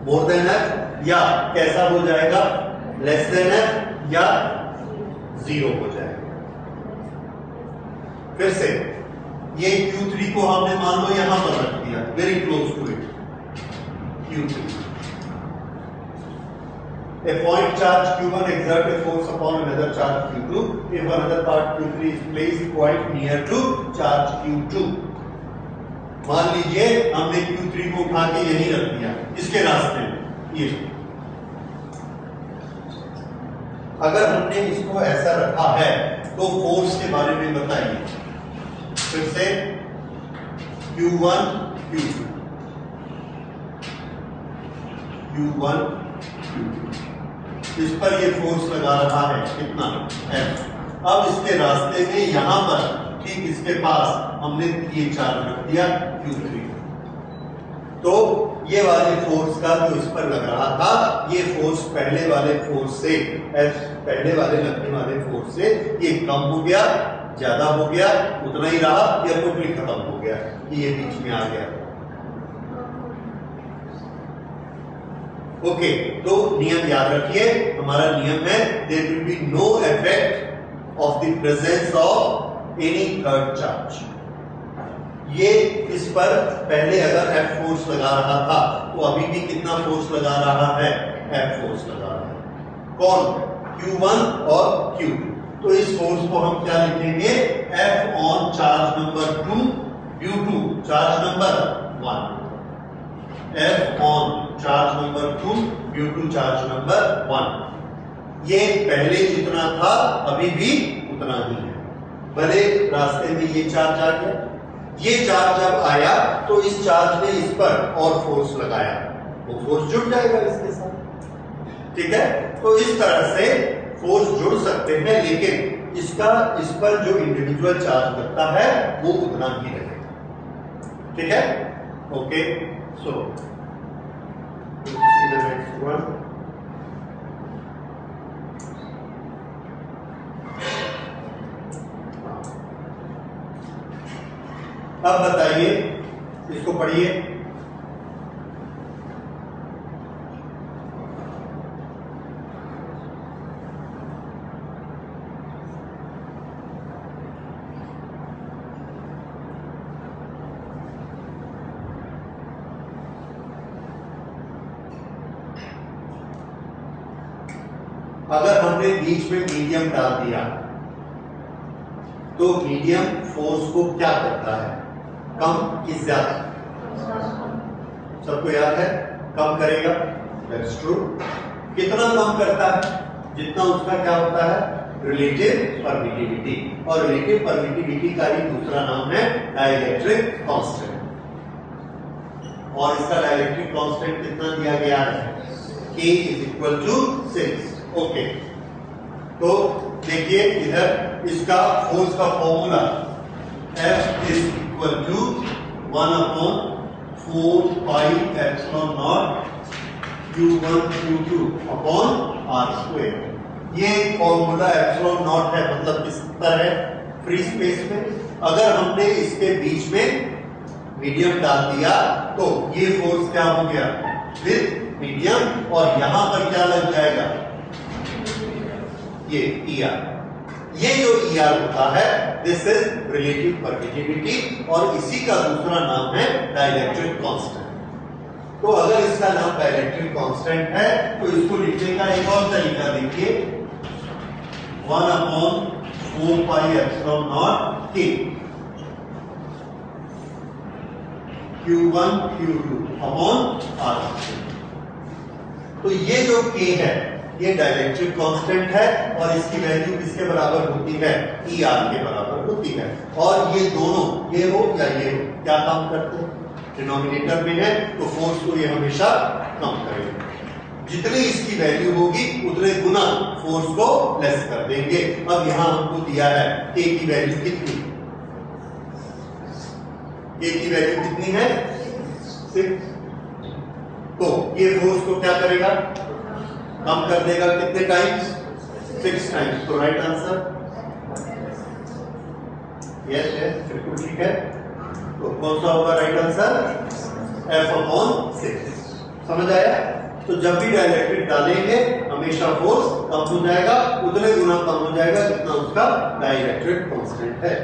मोर देन F, या कैसा हो जाएगा लेस देन F, या 0 हो जाएगा। फिर से ये Q3 को हमने मान लो यहां पर रख दिया, very close to it, Q3। A point charge Q1 exerts a force upon another charge Q2 if another part Q3 is placed quite near to charge Q2। मान लीजिए हमने Q3 को उठा के यहीं रख दिया, इसके रास्ते में, ये अगर हमने इसको ऐसा रखा है तो फोर्स के बारे में बताइए। फिर से Q1 Q2, Q1 Q2, इस पर ये फोर्स लगा रहा है, कितना, F। अब इसके रास्ते में यहां पर ठीक इसके पास हमने ये चार्ज रख दिया Q3, तो ये वाले फोर्स का जो इस पर लग रहा था, ये फोर्स पहले वाले फोर्स से, F पहले वाले लगने वाले फोर्स से ये कम हो गया, ज्यादा हो गया, उतना ही रहा, या टोटली खत्म हो गया, ये बीच में आ गया। ओके, तो नियम याद रखिए, हमारा नियम है there will be no effect of the presence of any third charge. ये इस पर पहले अगर F फोर्स लगा रहा था, तो अभी भी कितना फोर्स लगा रहा है, F फोर्स लगा रहा है। कौन, Q1 और Q2। तो इस फोर्स को हम क्या लिखेंगे, F on charge number 2 Q2 charge number 1, F on charge number 2 Q2 charge number 1। ये पहले जितना था अभी भी उतना ही है, भले रास्ते में ये चार्ज आ गया, ये चार्ज जब आया तो इस चार्ज ने इस पर और फोर्स लगाया, वो फोर्स जुड़ जाएगा इसके साथ, ठीक है। तो इस तरह से फोर्स जुड़ सकते हैं, लेकिन इसका इस पर जो इंडिविजुअल चार्ज लगता है वो उतना ही रहेगा, ठीक है। Okay, so see the next one। अब बताइए, इसको पढ़िए। अगर हमने बीच में मीडियम डाल दिया तो मीडियम फोर्स को क्या करता है, कम कि ज्यादा? सबको याद है कम करेगा, दैट्स ट्रू। कितना कम करता है? जितना उसका क्या होता है, रिलेटिव परमिटिविटी। और रिलेटिव परमिटिविटी का ही दूसरा नाम है डाइलेक्ट्रिक कांस्टेंट। और इसका डाइलेक्ट्रिक कांस्टेंट कितना दिया गया है, K = 6। ओके, तो देखिए इधर इसका फोर्स का formula F = 1/4πε0 Q1 Q2 R²। ये फॉर्मूला एप्सिलॉन नॉट है, मतलब किस पर है, फ्री स्पेस में। अगर हमने इसके बीच में मीडियम डाल दिया तो ये फोर्स क्या हो गया, विद मीडियम, और यहां पर क्या लग जाएगा, ये ER। ये जो ER होता है दिस इज रिलेटिव परमिटिविटी, और इसी का दूसरा नाम है डाइलेक्ट्रिक कांस्टेंट। तो अगर इसका नाम डाइलेक्ट्रिक कांस्टेंट है तो इसको लिखने का एक और तरीका देखिए, 1/4πε0 K Q1 Q2 R²। तो ये जो K है ये डाइलेक्ट्रिक कांस्टेंट है, और इसकी वैल्यू किसके बराबर होती है, ER के बराबर होती है। और ये दोनों, ये हो या ये हो, क्या काम करते हैं, डिनोमिनेटर में है तो फोर्स को ये हमेशा कम करेगा। जितनी इसकी वैल्यू होगी उतने गुना फोर्स को लेस कर देंगे। अब यहां हमको दिया है K की वैल्यू कितनी, K की वैल्यू कितनी है, 6। तो ये फोर्स को क्या करेगा, कम कर देगा, कितने टाइम्स, 6 टाइम्स। तो राइट आंसर यस बिल्कुल ठीक है। तो कौन सा होगा राइट आंसर, F/6। समझ आया? तो जब भी डाइलेक्ट्रिक डालेंगे हमेशा फोर्स कम हो जाएगा, उतने गुना कम हो जाएगा जितना उसका डाइलेक्ट्रिक कांस्टेंट है।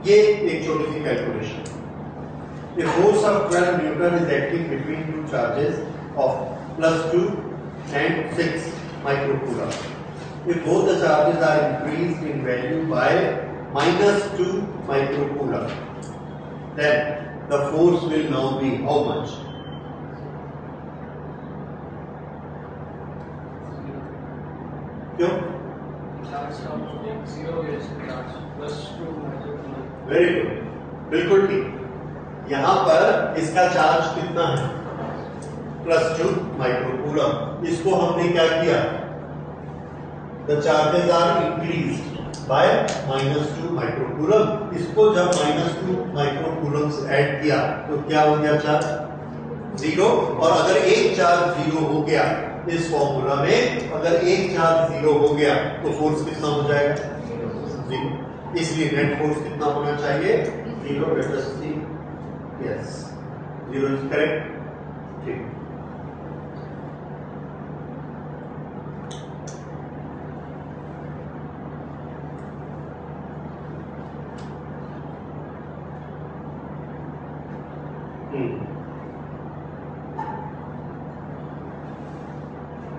ये एक छोटी सी calculation, The force of 12 Newton is acting between two charges of +2 and 6 microcoulomb. If both the charges are increased in value by -2 microcoulomb, then the force will now be how much? क्यों? Very good, बिल्कुल ठीक। यहां पर इसका charge कितना है, +2 microcoulomb. इसको हमने क्या किया, the charges are increased by -2 microcoulomb. इसको जब -2 माइक्रोकूलम से ऐड किया तो क्या हो गया, चार्ज 0। और अगर एक चार्ज 0 हो गया इस फॉर्मूला में, अगर एक चार्ज 0 हो गया तो फोर्स कितना हो जाएगा, 0। इसलिए नेट फोर्स कितना होना चाहिए, 0। Let us see, yes 0 is correct, ठीक।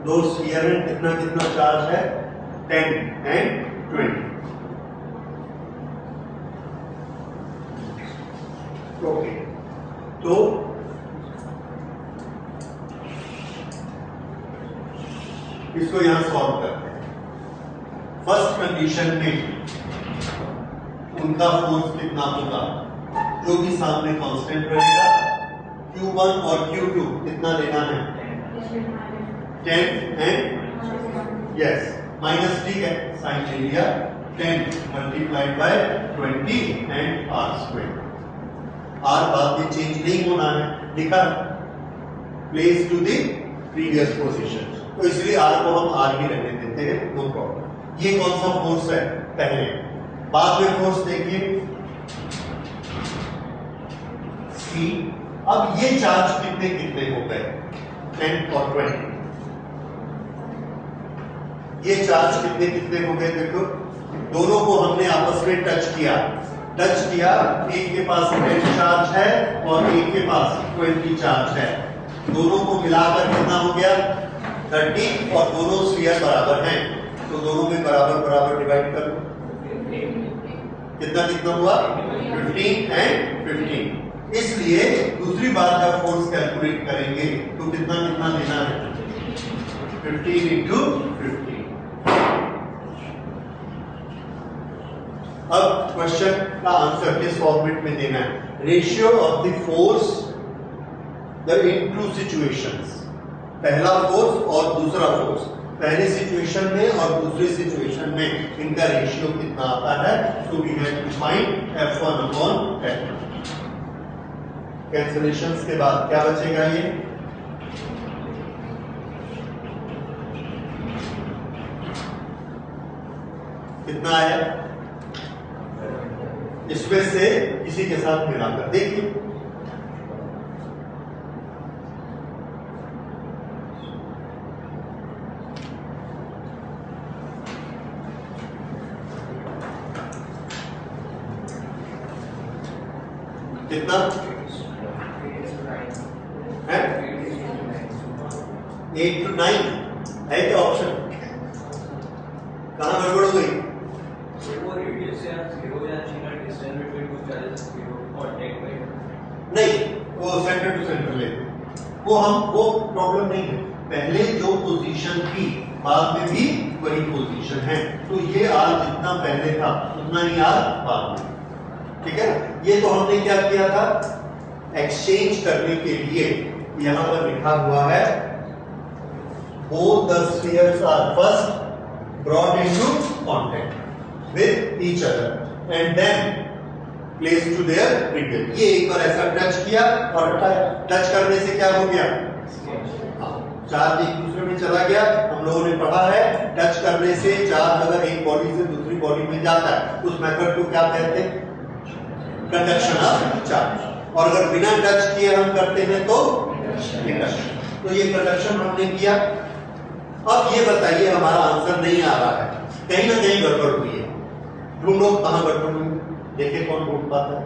दो स्फीयर में कितना कितना चार्ज है, 10 एंड 20। ओके, तो इसको यहां सॉल्व करते हैं। फर्स्ट कंडीशन में उनका फोर्स कितना होगा, जो भी सामने कांस्टेंट रहेगा, Q1 और Q2 कितना लेना है, 10 एंड यस माइनस, ठीक है, साइन ले लिया, 10 multiplied by 20 and R²। R बाद में चेंज नहीं होना है, लिखा place to the previous position, तो इसलिए R को हम R ही रहने देते हैं, नो प्रॉब्लम। ये कौन सा फोर्स है, पहले। बाद में फोर्स देखिए C। अब ये चार्ज कितने कितने हो गए, 10 और 20। ये चार्ज कितने कितने हो गए, देखो दोनों को हमने आपस में टच किया टच किया, एक के पास 10 चार्ज है और एक के पास 20 चार्ज है, दोनों को मिलाकर कितना हो गया 30 और दोनों स्फीयर बराबर हैं, तो दोनों में बराबर बराबर डिवाइड कर लो, कितना कितना हुआ 15 एंड 15। इसलिए दूसरी बार जब फोर्स कैलकुलेट करेंगे तो कितना कितना लेना है 15 इंटू 15। अब क्वेश्चन का आंसर किस फॉर्मेट में देना है, ratio of the force the in two situations, पहला फोर्स और दूसरा फोर्स, पहले सिचुएशन में और दूसरी सिचुएशन में इनका रेशियो कितना आता है, so we have to find F1 upon F2। Cancellations के बाद क्या बचेगा, ये कितना आया, इसमें से किसी के साथ मिलाकर देखिए, कितना है 8 to 9 है क्या ऑप्शन, कहां गड़बड़ हो गई, नहीं वो सेंटर टू सेंटर ले, वो प्रॉब्लम नहीं है, पहले जो पोजीशन थी बाद में भी वही पोजीशन है, तो ये आर जितना पहले था उतना ही आर बाद में, ठीक है। ये तो हमने क्या किया था, एक्सचेंज करने के लिए यहां पर लिखा हुआ है both the spheres are first brought into contact with each other and then placed to their radius। ये एक बार ऐसा टच किया और हटाया, टच करने से क्या हो गया, चार्ज एक दूसरे में चला गया। हम लोगों ने पढ़ा है टच करने से चार्ज अगर एक बॉडी से दूसरी बॉडी में जाता है उस मेथड को क्या कहते हैं, कंडक्शन ऑफ चार्ज, और अगर बिना टच किए हम करते हैं तो इंडक्शन। तो ये कंडक्शन हमने किया। अब ये बताइए हमारा आंसर नहीं आ रहा है, कहीं ना कहीं गड़बड़ हुई है, ढूंढो कहां गड़बड़ हुई, देखिए कौन ढूंढ पाता है।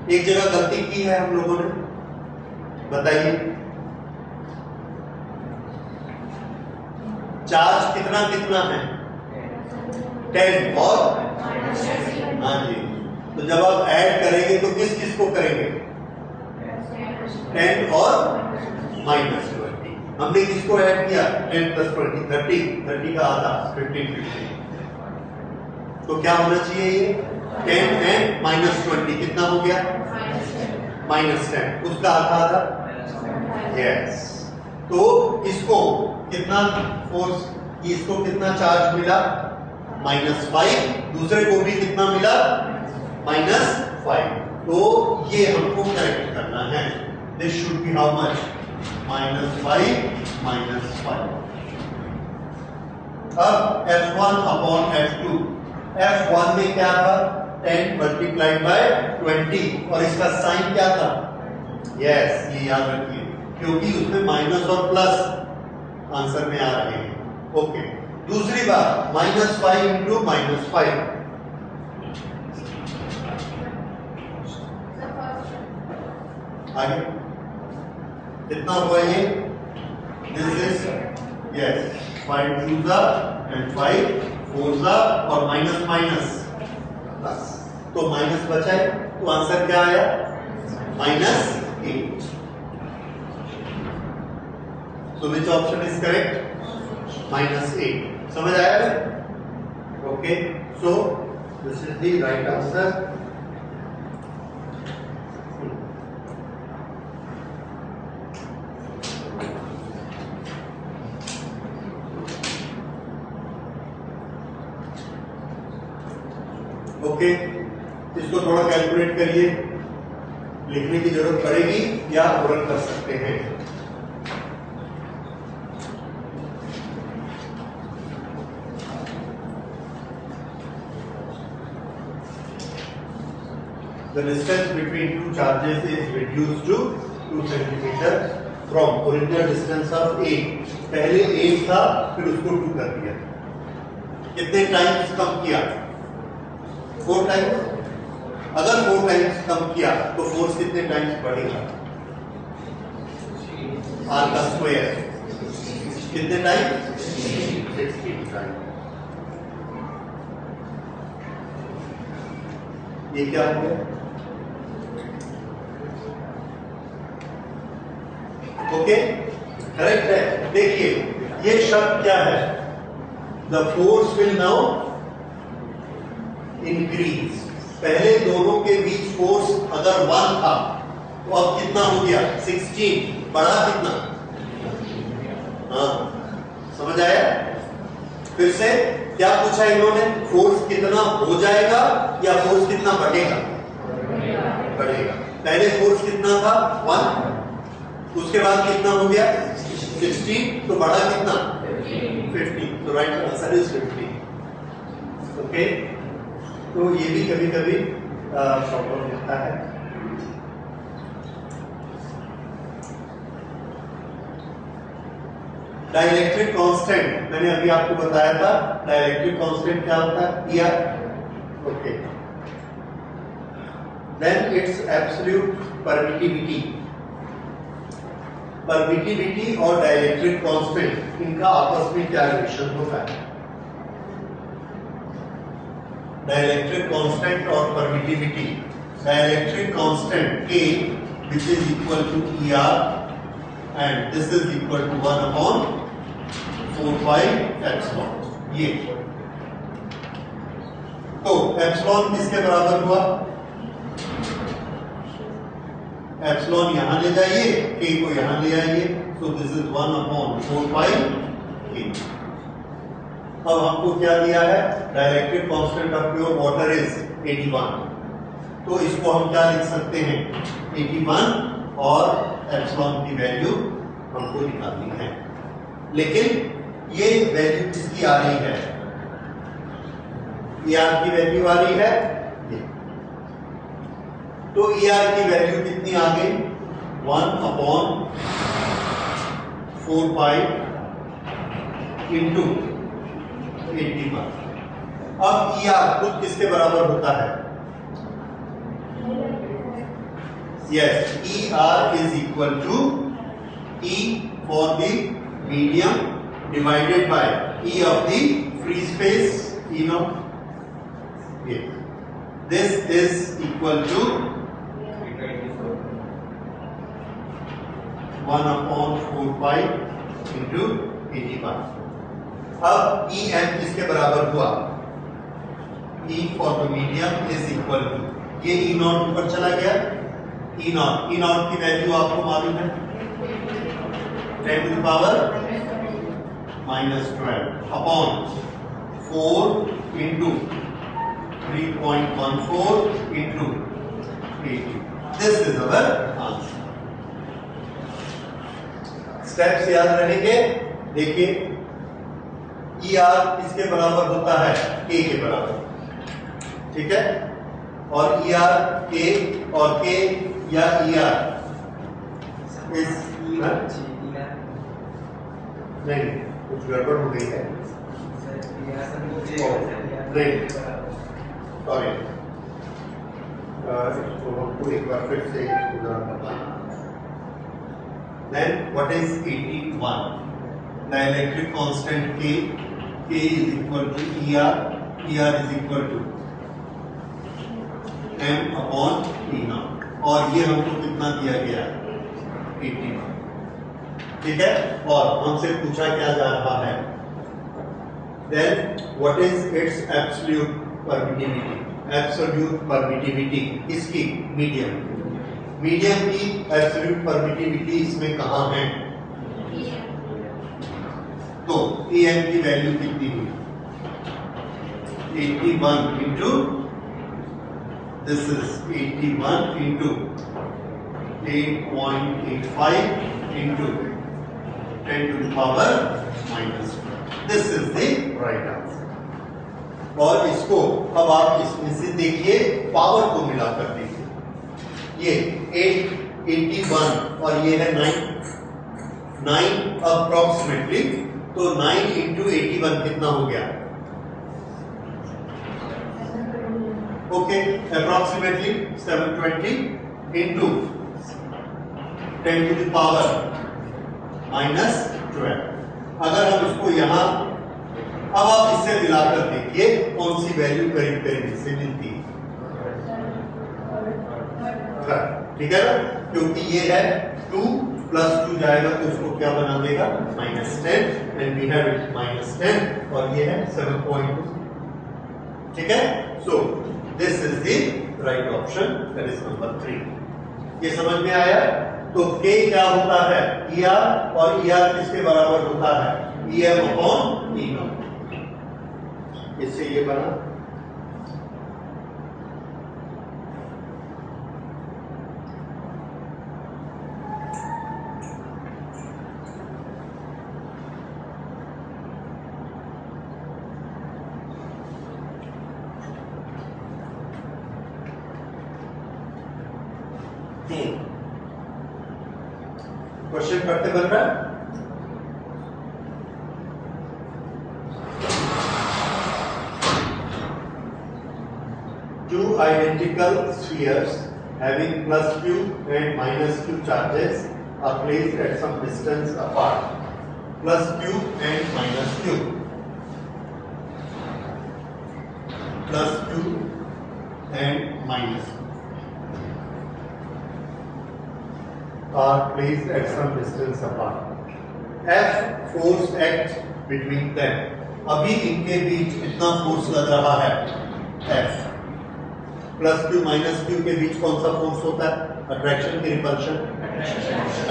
एक जगह गलती की है हम लोगों ने, बताइए। चार्ज कितना कितना है 10 और हाँ जी, तो जब आप ऐड करेंगे तो किस किस को करेंगे 10 और -20। हमने किसको ऐड किया 10 + 20 30 का आधा 15 तो क्या होना चाहिए ये 10 एंड -20 कितना हो गया -10, उसका आधा यस। तो इसको कितना फोर्स, इसको कितना चार्ज मिला -5, दूसरे को भी कितना मिला -5। तो ये हमको करेक्ट करना है, this should be how much -5 अब F1 अपॉन F2, F1 में क्या था 10 × 20 और इसका साइन क्या था, यस ये याद रखिए क्योंकि उसमें माइनस और प्लस आंसर में आ रहे हैं। ओके, दूसरी बात -5 × -5 आगे कितना हुआ ये, दिस इज यस 5 2 एंड 5 4 और माइनस प्लस, तो माइनस बचा है तो आंसर क्या आया -8। So which option is correct? -8। समझ आया? Okay, so this is the right answer. Okay, इसको थोड़ा कैलकुलेट करिए, लिखने की जरूरत पड़ेगी या तुरंत कर सकते हैं। The distance between two charges is reduced to 2 cm from original distance of 8। पहले 8 था फिर उसको 2 कर दिया, कितने टाइम्स कम किया 4 टाइम्स। अगर 4 टाइम्स कम किया तो फोर्स कितने टाइम्स बढ़ेगा? आर का स्क्वायर कितने टाइम्स? 16 टाइम्स। ये क्या हो गया? ओके, करेक्ट है। देखिए ये शब्द क्या है? The force will now increase. पहले दोनों के बीच फोर्स अगर 1 था तो अब कितना हो गया? 16। बढ़ा कितना? हाँ, समझ आया? फिर से क्या पूछा इन्होंने? फोर्स कितना हो जाएगा या फोर्स कितना बढ़ेगा? बढ़ेगा। पहले फोर्स कितना था? 1। उसके बाद कितना हो गया? 16। तो बढ़ा कितना? 50। तो राइट आंसर इज 50। ओके, तो ये भी कभी कभी प्रॉब्लम होता है। डाइलेक्ट्रिक कांस्टेंट मैंने अभी आपको बताया था। डाइलेक्ट्रिक कांस्टेंट क्या होता है? ER। Okay, then it's absolute permittivity. Permittivity और डाइलेक्ट्रिक कांस्टेंट इनका आपस में क्या रिलेशन होता है? डाइलेक्ट्रिक कांस्टेंट और permittivity. Dielectric constant K which is equal to ER and this is equal to 1 upon 4 pi epsilon। ये तो एप्सिलॉन किसके बराबर हुआ? एप्सिलॉन यहां ले जाइए, K को यहां ले आइए, so this is 1 upon 4 pi K। अब हमको क्या दिया है? Dielectric constant of pure water is 81। तो इसको हम क्या लिख सकते हैं? 81 और एप्सिलॉन की वैल्यू हमको निकालनी है। लेकिन ये वैल्यू किसकी आ रही है? ER की वैल्यू आ रही है ये। तो ER की वैल्यू कितनी आ गई? 1 अपॉन 4 पाई इंटू 81। अब ER खुद किसके बराबर होता है? Yes, ER is equal to E for the medium divided by E of the free space, E naught. Yes. This is equal to 1 upon 4 pi into 81। अब EM किसके बराबर हुआ? E for the medium is equal to, ये E naught ऊपर चला गया, E naught की value आपको मालूम है 10 to the power -12 upon 4 into 3.14 into 80। This is our answer। Steps याद रहेंगे। देखिए ER किसके बराबर होता है? K के बराबर, ठीक है? और ER K और K या ER इस नहीं, कुछ गड़बड़ हो गई है। नहीं, सॉरी, इसको हमको एक बार फिर से बताना। Then what is 81? Dielectric constant K is equal to ER is equal to M upon E naught। और ये हमको कितना दिया गया? 81। ठीक है? और हमसे पूछा क्या जा रहा है? Then what is its absolute permittivity? Absolute permittivity इसकी मीडियम की एब्सोल्यूट परमिटिविटी इसमें कहां है? तो EM की वैल्यू कितनी हुई? 81 into, this is 81 into 8.85 into 10 to the power -12। This is the right answer. और इसको अब आप इसमें से देखिए पावर को मिलाकर देखिए। ये 81 और ये है 9 अप्रॉक्सीमेटली, तो 9 इंटू 81 कितना हो गया? Okay, approximately 720 into 10 to the power -12। अगर हम इसको यहां, अब आप इससे मिलाकर देखिए कौन सी वैल्यू करीब करीब इससे मिलती है। ठीक है ना, क्योंकि ये है 2 + 2 जाएगा तो उसको क्या बना देगा -10, एंड वी हैव इट -10, और ये है 7.2। ठीक है, so this is the right option, that is number 3। ये समझ में आया? तो K क्या होता है, ER, और ER किसके बराबर होता है, EM/E0। इससे ये बना। क्वेश्चन करते बन रहा है। Two identical spheres having +q and -q charges are placed at some distance apart. +q and -q. +q and -q are placed at some distance apart. F force acts between them. अभी इनके बीच कितना force लग रहा है, F। +q -q के बीच कौन सा force होता है, अट्रैक्शन की रिपल्शन,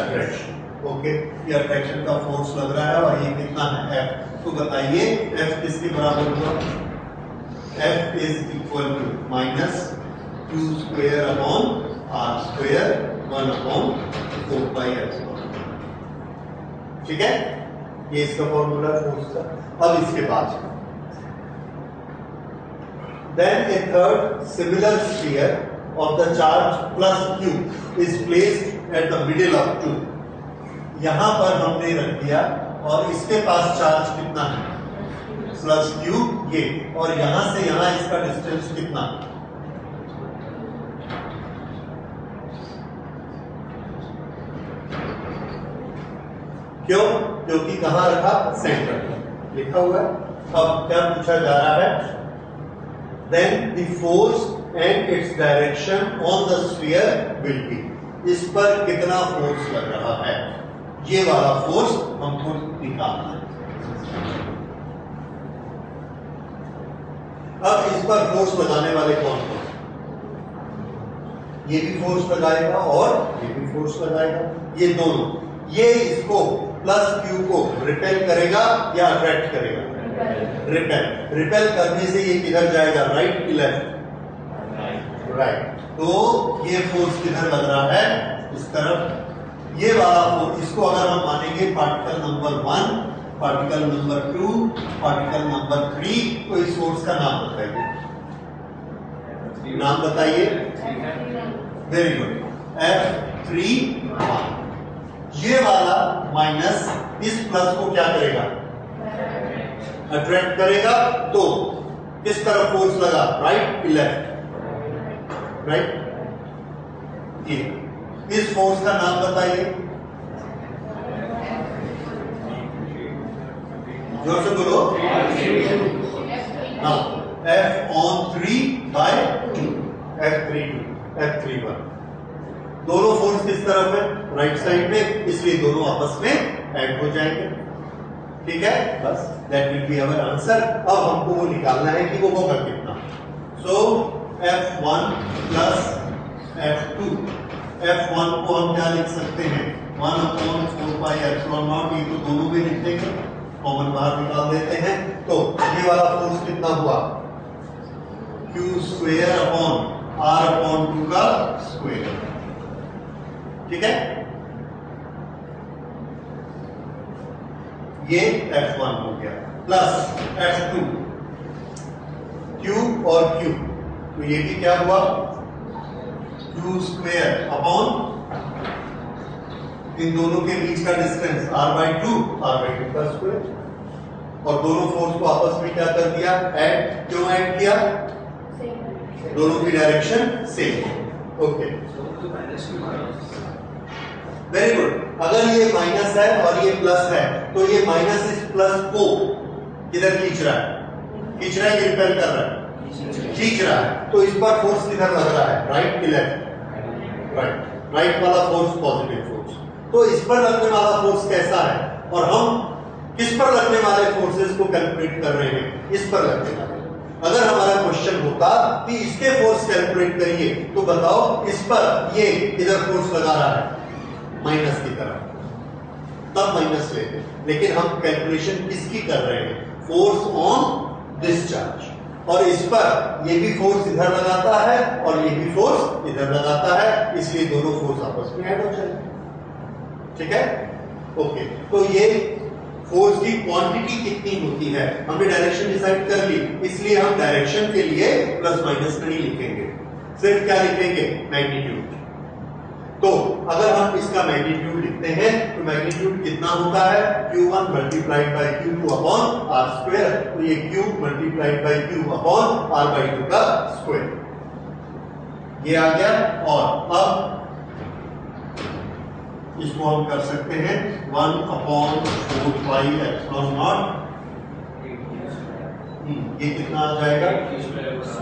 अट्रैक्शन। ओके, ये अट्रैक्शन का फोर्स लग रहा है और ये कितना है, F। तो बताइए F किसके बराबर हुआ, F is equal to -q² r², 1/4π। ठीक है, ये इसका फॉर्मूला फोर्स का। अब इसके बाद then a third similar sphere of the charge +q is placed at the middle of 2। यहां पर हमने रख दिया और इसके पास चार्ज कितना है, +q ये, और यहां से यहां इसका डिस्टेंस कितना, क्यों, क्योंकि कहां रखा, सेंटर लिखा हुआ है। अब क्या पूछा जा रहा है, then the force and its direction on the sphere will be। इस पर कितना फोर्स लग रहा है, ये वाला फोर्स हमको निकालना है। अब इस पर फोर्स लगाने वाले कौन कौन, ये भी फोर्स लगाएगा और ये भी फोर्स लगाएगा, ये दोनों। ये इसको +q को रिपेल करेगा या अट्रैक्ट करेगा, रिपेल करने से ये किधर जाएगा, राइट की लेफ्ट, राइट। तो ये फोर्स किधर लग रहा है, इस तरफ। ये वाला फोर्स, इसको अगर हम मानेंगे particle number 1, particle number 2, particle number 3, तो इस फोर्स का नाम बताइए, नाम बताइए। Very good, F3(1). ये वाला माइनस इस प्लस को क्या करेगा, अट्रैक्ट करेगा। तो किस तरफ फोर्स लगा, राइट की लेफ्ट, राइट। ये इस फोर्स का नाम बताइए, जोर से बोलो। हाँ, F/3/2, F31। दोनों फोर्स किस तरफ है, राइट साइड में, इसलिए दोनों आपस में ऐड हो जाएंगे। ठीक है, बस that will be our answer. अब हमको वो निकालना है कि वो होगा कितना। सो F1 + F2। F1 को हम क्या लिख सकते हैं, 1/4πε0। ये तो दोनों में लिख देंगे, कॉमन बाहर निकाल देते हैं। तो ये वाला फोर्स कितना हुआ, q² r/2 का स्क्वायर। ठीक है, ये F1 हो गया, प्लस F2, Q और Q। तो ये भी क्या हुआ, q² इन दोनों के बीच का डिस्टेंस r/2 का स्क्वायर। और दोनों फोर्स को आपस में क्या कर दिया, ऐड। क्यों ऐड किया, दोनों की direction same. Okay, very good. अगर ये माइनस है और ये प्लस है तो ये माइनस इस प्लस को किधर खींच रहा है? खींच रहा है कि रिपेल कर रहा है? खींच रहा है। तो इस पर फोर्स किधर लग रहा है? राइट की लेफ्ट? राइट। राइट वाला फोर्स पॉजिटिव फोर्स। तो इस पर लगने वाला फोर्स कैसा है और हम किस पर लगने वाले फोर्सेस को कैलकुलेट कर रहे हैं? इस पर लगने वाले। अगर हमारा क्वेश्चन होता कि इसके फोर्स कैलकुलेट करिए तो बताओ इस पर ये इधर फोर्स लगा रहा है माइनस की तरफ, तब माइनस लेते। लेकिन हम कैलकुलेशन किसकी कर रहे हैं? Force on this charge. और इस पर ये भी फोर्स इधर लगाता है और ये भी फोर्स इधर लगाता है, इसलिए दोनों फोर्स आपस में ऐड हो जाएंगे। ठीक है? ओके, तो ये फोर्स की क्वांटिटी कितनी होती है हमने डायरेक्शन डिसाइड कर ली, इसलिए हम डायरेक्शन के लिए प्लस माइनस नहीं लिखेंगे, सिर्फ क्या लिखेंगे? मैग्नीट्यूड। तो अगर हम इसका मैग्नीट्यूड लिखते हैं तो मैग्नीट्यूड कितना होता है? Q1 multiplied by Q2 upon R square. तो ये Q multiplied by Q upon R by 2 का स्क्वायर ये आ गया। और अब इसको हम कर सकते हैं 1 अपॉन 4 पाई एप्सिलॉन नॉट। ये कितना आ जाएगा?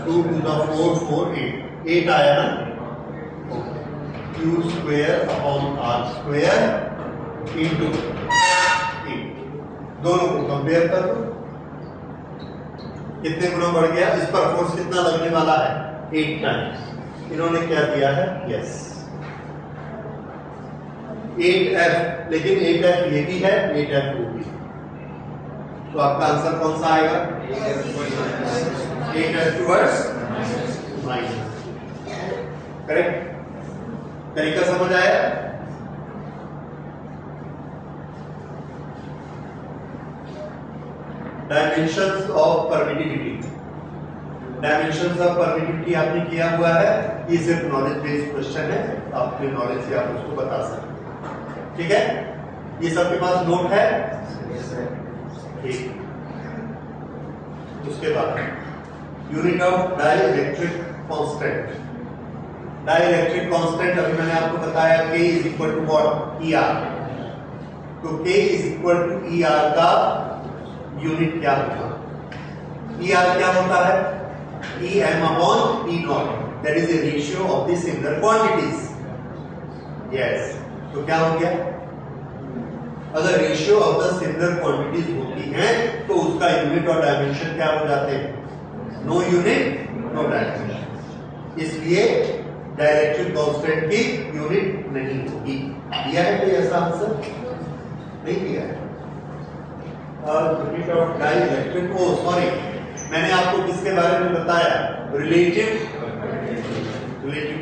2 टू द 4 4 8 आया ना? Q square upon R square into 8। दोनों को कंपेयर कर दो, कितने गुना बढ़ गया? इस पर फोर्स कितना लगने वाला है? 8 टाइम्स। इन्होंने क्या दिया है? यस 8F, लेकिन 8F ये भी है 8F वो भी। तो आपका आंसर कौन सा आएगा? 8F towards minus. करेक्ट? तरीका समझ आया? Dimensions of permittivity. Dimensions of permittivity आपने किया हुआ है, ये सिर्फ नॉलेज बेस्ड क्वेश्चन है, अपने नॉलेज से आप उसको बता सकते हैं। ठीक है? ये सबके पास नोट है? ठीक। उसके बाद unit of dielectric constant. Dielectric constant अभी मैंने आपको बताया K is equal to what? ER। तो K is equal to ER का यूनिट क्या होगा? ER क्या होता है? EM upon E naught, that is the ratio of the similar quantities. Yes, तो क्या हो गया? अगर ratio of the similar quantities होती हैं तो उसका यूनिट और डायमेंशन क्या हो जाते हैं? No unit no dimension. इसलिए डाइलेक्ट्रिक कांस्टेंट की यूनिट नहीं होगी। दिया है कोई ऐसा आंसर? नहीं दिया है। Unit of dielectric, oh sorry, मैंने आपको किसके बारे में बताया? Relative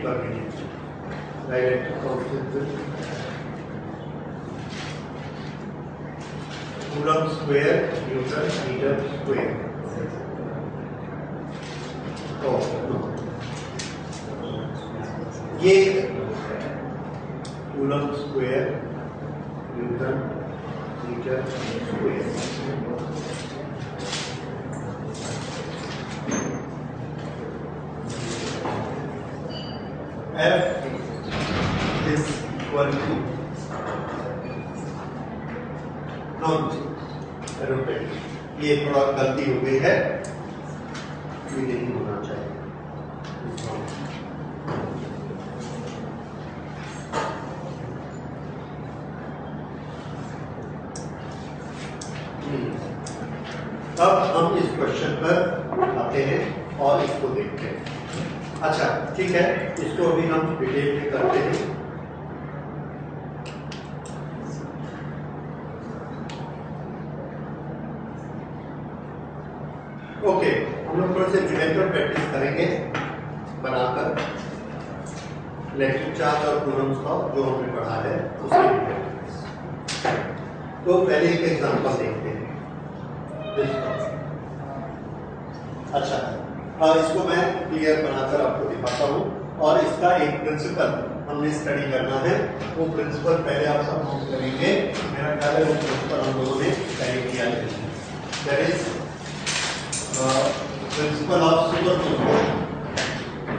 permittivity. Dielectric constant coulomb square newton metre square. ये coulomb square newton metre square. F is equal to ये थोड़ा गलती हो गई है, ये नहीं होना चाहिए। अब हम इस क्वेश्चन पर आते हैं और इसको देखते हैं। अच्छा ठीक है, इसको अभी हम डिटेल में करते हैं। ओके, हम लोग थोड़े से न्यूमेरिकल प्रैक्टिस करेंगे बनाकर इलेक्ट्रिक चार्ज और कूलम्स का जो हमने पढ़ा है उसके। तो पहले एक एग्जांपल देखते हैं। अच्छा, इसको मैं क्लियर बनाकर आपको दिखाता हूँ और इसका एक प्रिंसिपल हमने स्टडी करना है। वो प्रिंसिपल पहले आप सब नोट करेंगे। मेरा ख्याल है वो प्रिंसिपल हम लोगों ने स्टडी किया है। That is principle of superposition.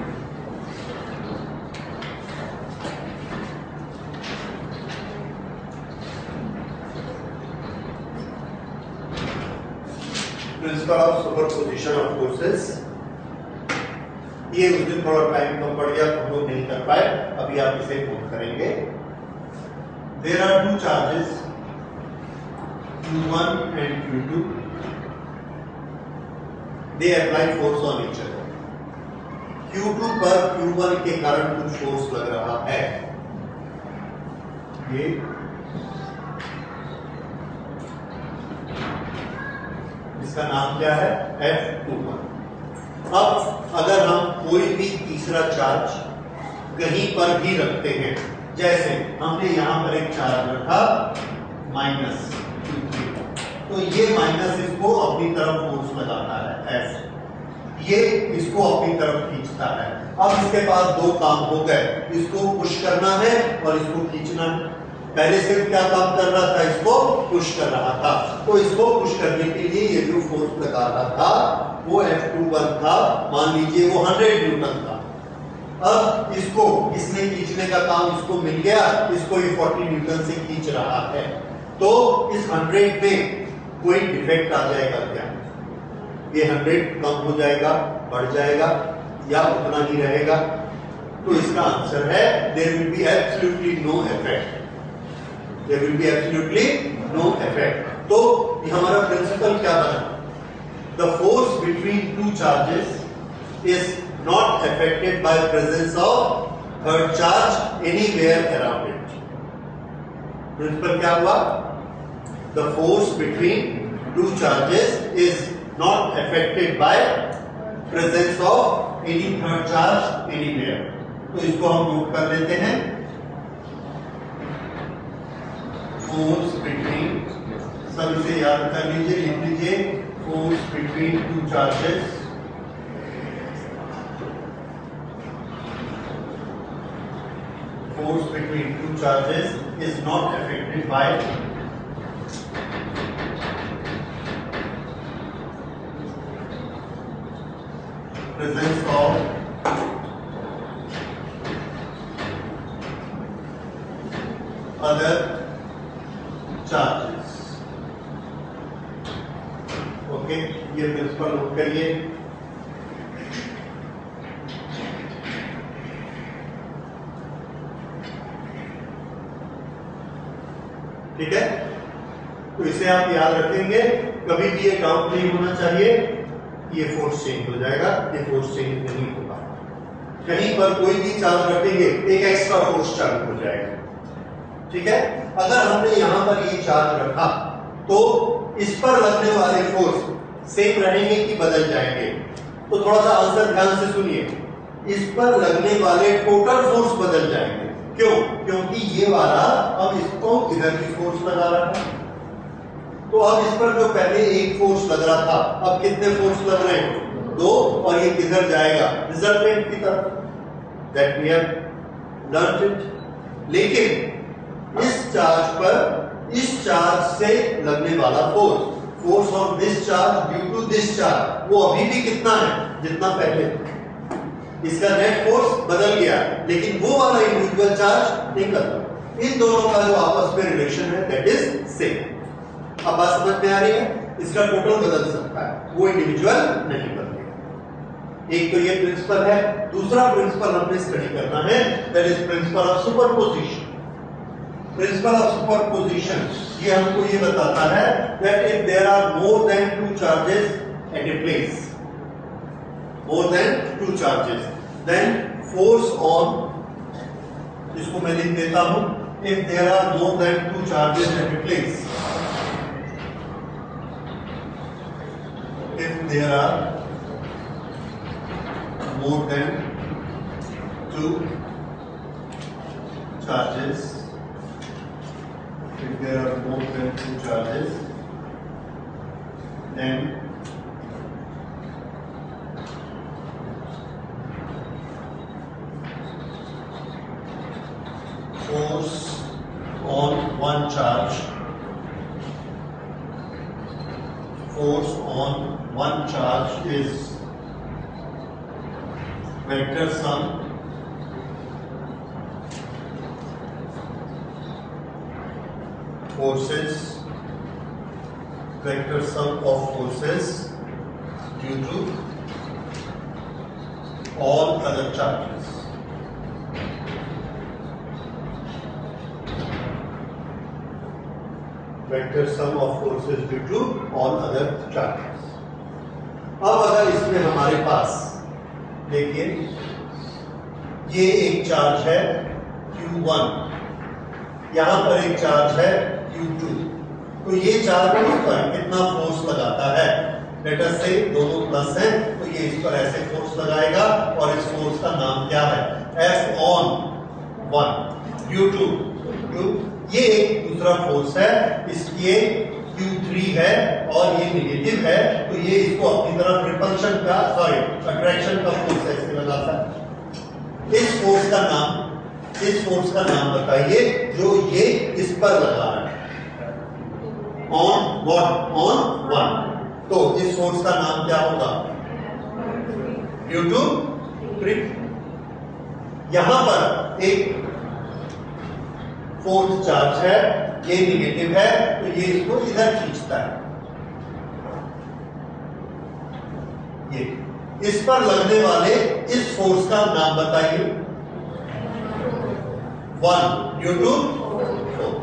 Principle of superposition of forces. ये उस दिन थोड़ा टाइम कम पड़ गया तो हम लोग नहीं कर पाए, अभी आप इसे नोट करेंगे। There are two charges Q1 and Q2, they apply force on each other. Q2 पर Q1 के कारण कुछ फोर्स लग रहा है, ये इसका नाम क्या है, F21। अब अगर हम कोई भी तीसरा चार्ज कहीं पर भी रखते हैं, जैसे हमने यहां पर एक चार्ज रखा -Q3, तो ये माइनस इसको अपनी तरफ फोर्स लगाता है ऐसे, ये इसको अपनी तरफ खींचता है। अब इसके पास दो काम हो गए, इसको पुश करना है और इसको खींचना है। पहले सिर्फ क्या काम कर रहा था, इसको पुश कर रहा था, तो इसको पुश करने के लिए ये जो फोर्स लगा रहा था वो F21 था, मान लीजिए वो 100 न्यूटन था। अब इसको इसने खींचने का काम इसको मिल गया, इसको ये 40 न्यूटन से खींच रहा है, तो इस 100 में कोई डिफेक्ट आ जाएगा क्या, ये 100 कम हो जाएगा, बढ़ जाएगा या उतना ही रहेगा? तो इसका आंसर है there will be absolutely no effect, there will be absolutely no effect. तो ये हमारा प्रिंसिपल क्या बना, the force between two charges is not affected by presence of third charge anywhere around it. Principle क्या हुआ, the force between two charges is not affected by presence of any third charge anywhere। तो इसको हम note कर लेते हैं, force between, सब इसे याद कर लीजिए, लिख लीजिए, force between two charges is not affected by presence of other charges। Okay, ये प्रिंसिपल नोट करिए। ठीक है, तो इसे आप याद रखेंगे, कभी भी ये डाउट नहीं होना चाहिए ये फोर्स चेंज हो जाएगा, ये फोर्स चेंज नहीं होगा। कहीं पर कोई भी चार्ज रखेंगे एक एक्स्ट्रा फोर्स चालू हो जाएगा। ठीक है, अगर हमने यहां पर ये चार्ज रखा तो इस पर लगने वाले फोर्स सेम रहेंगे कि बदल जाएंगे? तो थोड़ा सा आंसर ध्यान से सुनिए, इस पर लगने वाले टोटल फोर्स बदल जाएंगे। क्यों? क्योंकि ये वाला अब इसको इधर की फोर्स लगा रहा है, तो अब इस पर जो पहले एक फोर्स लग रहा था, अब कितने फोर्स लग रहे हैं? 2, और ये किधर जाएगा? रिजल्टेंट की तरफ। That we have learned it. लेकिन इस चार्ज पर इस चार्ज से लगने वाला force of this charge due to this charge, वो अभी भी कितना है जितना पहले। इसका नेट फोर्स बदल गया, लेकिन वो वाला इंडिविजुअल चार्ज नहीं बदला। इन दोनों का जो आपस में रिलेशन है दैट इज सेम। अब बात समझ में आ रही है? इसका टोटल बदल सकता है, वो इंडिविजुअल नहीं बदलेगा। एक तो ये प्रिंसिपल है, दूसरा प्रिंसिपल हमने स्टडी करना है, that is principle of superposition. Principle of superposition ये हमको ये बताता है that if there are more than two charges at a place, more than two charges, then force on, इसको मैं लिख देता हूं, if there are more than two charges at a place, if there are more than 2 charges, if there are more than 2 charges, then force on one charge, force on one charge is vector sum forces, vector sum of forces due to all other charges. Vector sum of forces due to all other charges. अब अगर इसमें हमारे पास देखिए ये एक charge है Q1, यहां पर एक चार्ज है Q2, तो ये चार्ज इस पर कितना फोर्स लगाता है? लेट अस से दोनों प्लस हैं तो ये इस पर ऐसे फोर्स लगाएगा और इस फोर्स का नाम क्या है? F(1) Q2 ये एक दूसरा फोर्स है, इसलिए Q3 है और ये निगेटिव है, तो ये इसको अपनी तरफ रिपल्शन का अट्रैक्शन का फोर्स ऐसे लगाता है। इस फोर्स का नाम बताइए जो ये इस पर लगा रहा है। ऑन 1, तो इस फोर्स का नाम क्या होगा? Q2 यहां पर एक फोर्स चार्ज है, ये निगेटिव है, तो ये इसको इधर खींचता है। ये इस पर लगने वाले इस फोर्स का नाम बताइए। 1 due to 4।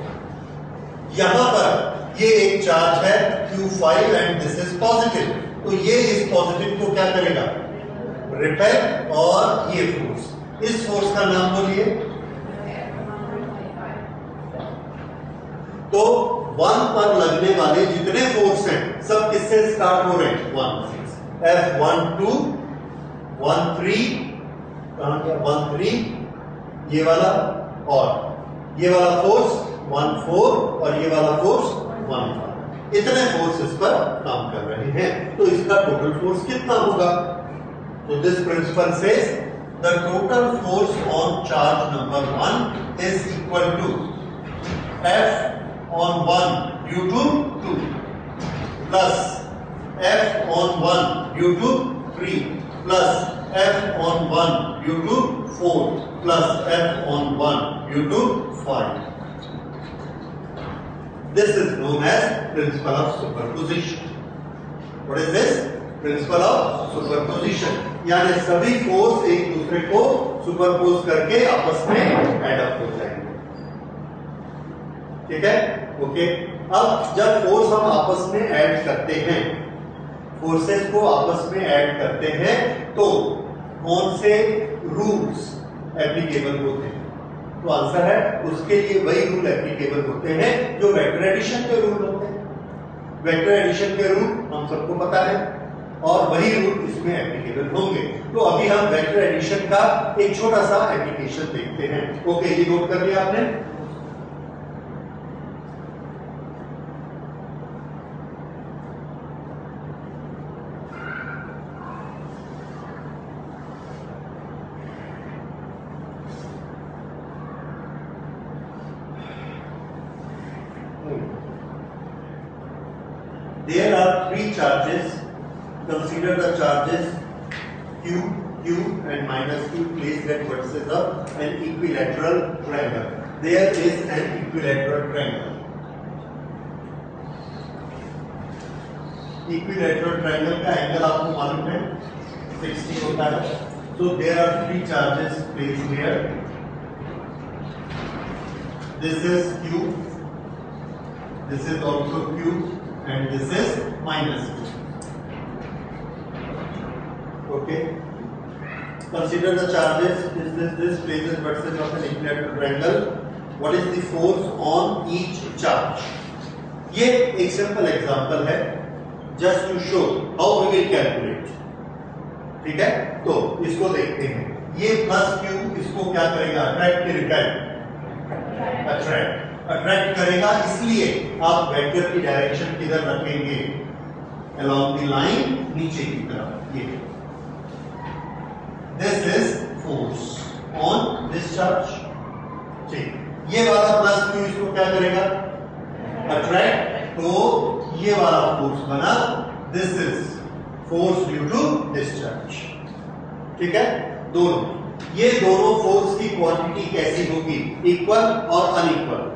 यहां पर ये एक चार्ज है Q5 and this is positive, तो ये इस पॉजिटिव को क्या करेगा? रिपेल, और ये फोर्स, इस फोर्स का नाम बोलिए। तो 1 पर लगने वाले जितने फोर्स हैं सब किससे स्टार्ट हो रहे हैं? 1 F12 13 कहां गया? 13 ये वाला, और ये वाला फोर्स 14 और ये वाला फोर्स 15। इतने फोर्स इस पर काम कर रहे हैं, तो इसका टोटल फोर्स कितना होगा? तो this principle says the total force on charge number 1 is equal to F on 1 due to 2 plus F on 1 due to 3 plus F on 1 due to 4 plus F on 1 due to 5. This is known as principle of superposition. What is this? Principle of superposition. यानी सभी force एक दूसरे को superpose करके आपस में add up हो जाएंगे। ठीक है, ओके। अब जब फोर्स हम आपस में ऐड करते हैं, फोर्सेस को आपस में ऐड करते हैं, तो कौन से रूल्स एप्लीकेबल होते हैं? तो आंसर है उसके लिए वही रूल एप्लीकेबल होते हैं जो वेक्टर एडिशन के रूल होते हैं। वेक्टर एडिशन के रूल हम सबको पता है और वही रूल इसमें एप्लीकेबल होंगे। तो अभी हम वेक्टर एडिशन का एक छोटा सा एप्लीकेशन देखते हैं। ओके, ये नोट कर लिया आपने? There are 3 charges. Consider the charges Q, Q and minus Q placed at vertices of an equilateral triangle. There is an equilateral triangle. Equilateral triangle का एंगल आपको मालूम है 60 होता है। So there are 3 charges placed here. This is Q. This is also Q. And this is minus Q. Okay. Consider the charges. This places vertices of an equilateral triangle. What is the force on each charge? ये एक simple example है, just to show how we will calculate. ठीक है, तो इसको देखते हैं। ये प्लस Q इसको क्या करेगा? अट्रैक्ट के रिपेल? अट्रैक्ट करेगा, इसलिए आप वेक्टर की डायरेक्शन किधर रखेंगे? अलोंग द लाइन, नीचे की तरफ। ये this is force on this charge. ठीक, ये वाला प्लस Q इसको क्या करेगा? अट्रैक्ट, तो ये वाला फोर्स बना, this is force due to discharge. ठीक है, दोनों, ये दोनों फोर्स की क्वांटिटी कैसी होगी? इक्वल और अनइक्वल?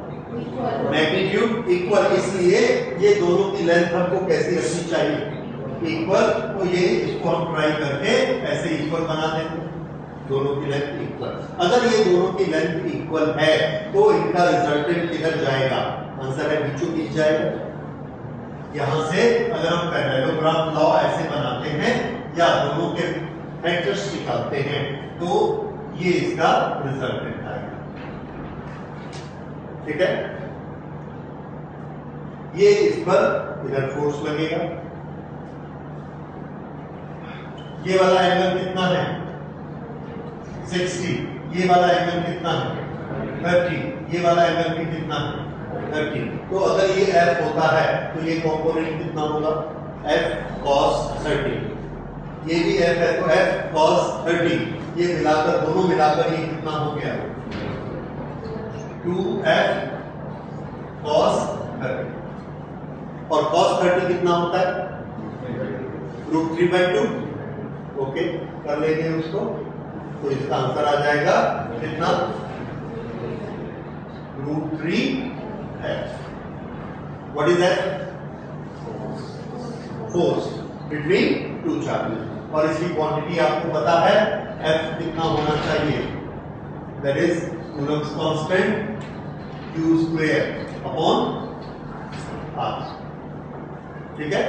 मैग्नीट्यूड इक्वल, इसलिए ये दोनों की लेंथ हमको कैसी रखनी चाहिए? इक्वल, तो ये इसको हम ट्राई करके ऐसे इक्वल बना देते हैं, दोनों की लेंथ इक्वल। अगर ये दोनों की लेंथ इक्वल है तो इनका रिजल्टेंट किधर जाएगा? आंसर है बीचों बीच जाएगा। यहां से अगर हम पैरेललोग्राम लॉ ऐसे बनाते हैं या दोनों के फैक्टर्स निकालते हैं तो ये इसका रिजल्टेंट आएगा। ठीक है, ये इस पर इधर फोर्स लगेगा। ये वाला एंगल कितना है? 60। ये वाला एंगल कितना है? 30। ये वाला एंगल भी कितना है? 30। तो अगर ये F होता है तो ये कंपोनेंट कितना होगा? F cos 30। ये भी F है तो F cos 30। ये मिलाकर, दोनों मिलाकर ये कितना हो गया? 2F cos 30। और cos 30 कितना होता है? √3/2। ओके, कर लेंगे उसको, तो इसका आंसर आ जाएगा कितना? √3F। What is F? Force between two charges. और इसकी क्वांटिटी आपको पता है, F कितना होना चाहिए? That is Coulomb's constant Q² upon R। ठीक है,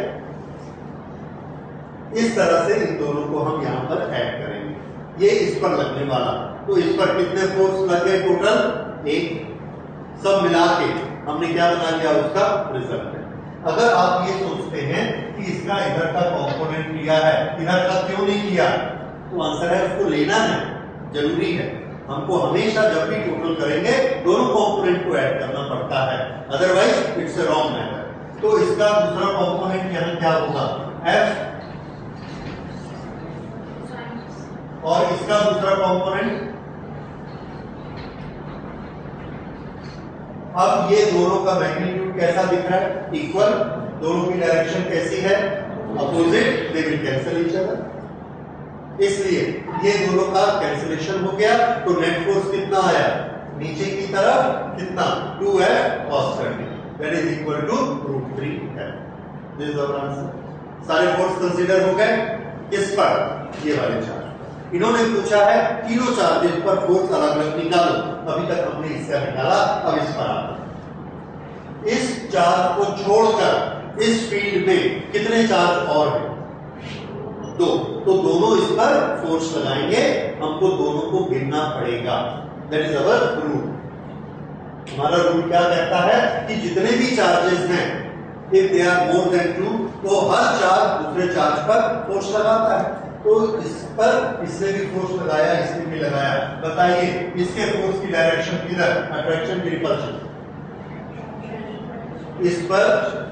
इस तरह से इन दोनों को हम यहां पर ऐड करेंगे। ये इस पर लगने वाला, तो इस पर कितने फोर्स लगे टोटल? 1। सब मिला के हमने क्या बना लिया? उसका रिजल्ट। अगर आप ये सोचते हैं कि इसका इधर का कंपोनेंट लिया है, इधर का क्यों नहीं लिया, तो आंसर है उसको लेना है, जरूरी है। हमको हमेशा जब भी टोटल करेंगे दोनों कंपोनेंट को ऐड करना पड़ता है, otherwise it's a wrong method. तो इसका दूसरा कंपोनेंट यहां क्या होगा? F। और इसका दूसरा कंपोनेंट, अब ये दोनों का मैग्नीट्यूड कैसा दिख रहा है? इक्वल। दोनों की डायरेक्शन कैसी है? Opposite. They will cancel each other, इसलिए ये दोनों का कैंसिलेशन हो गया। तो नेट फोर्स कितना आया? नीचे की तरफ कितना? 2F cos 30। That is equal to √3F। This is our answer. सारे फोर्स कंसीडर हो गए। किस पर? ये वाले चार्ज। इन्होंने पूछा है तीनों चार्जेस पर फोर्स अलग अलग निकालो। अभी तक हमने इसका निकाला, अब इस पर आता है। इस चार्ज को छोड़कर इस फील्ड में कितने चार्ज और हैं? 2। तो दोनों इस पर फोर्स लगाएंगे, हमको दोनों को गिनना पड़ेगा। That is our rule. हमारा रूल क्या कहता है कि जितने भी चार्जेस हैं, if they are more than 2, तो हर चार्ज दूसरे चार्ज पर फोर्स लगाता है। तो इस पर इसने भी फोर्स लगाया, इसने भी लगाया। बताइए इसके फोर्स की डायरेक्शन किधर? अट्रैक्शन की रिपल्शन? इस पर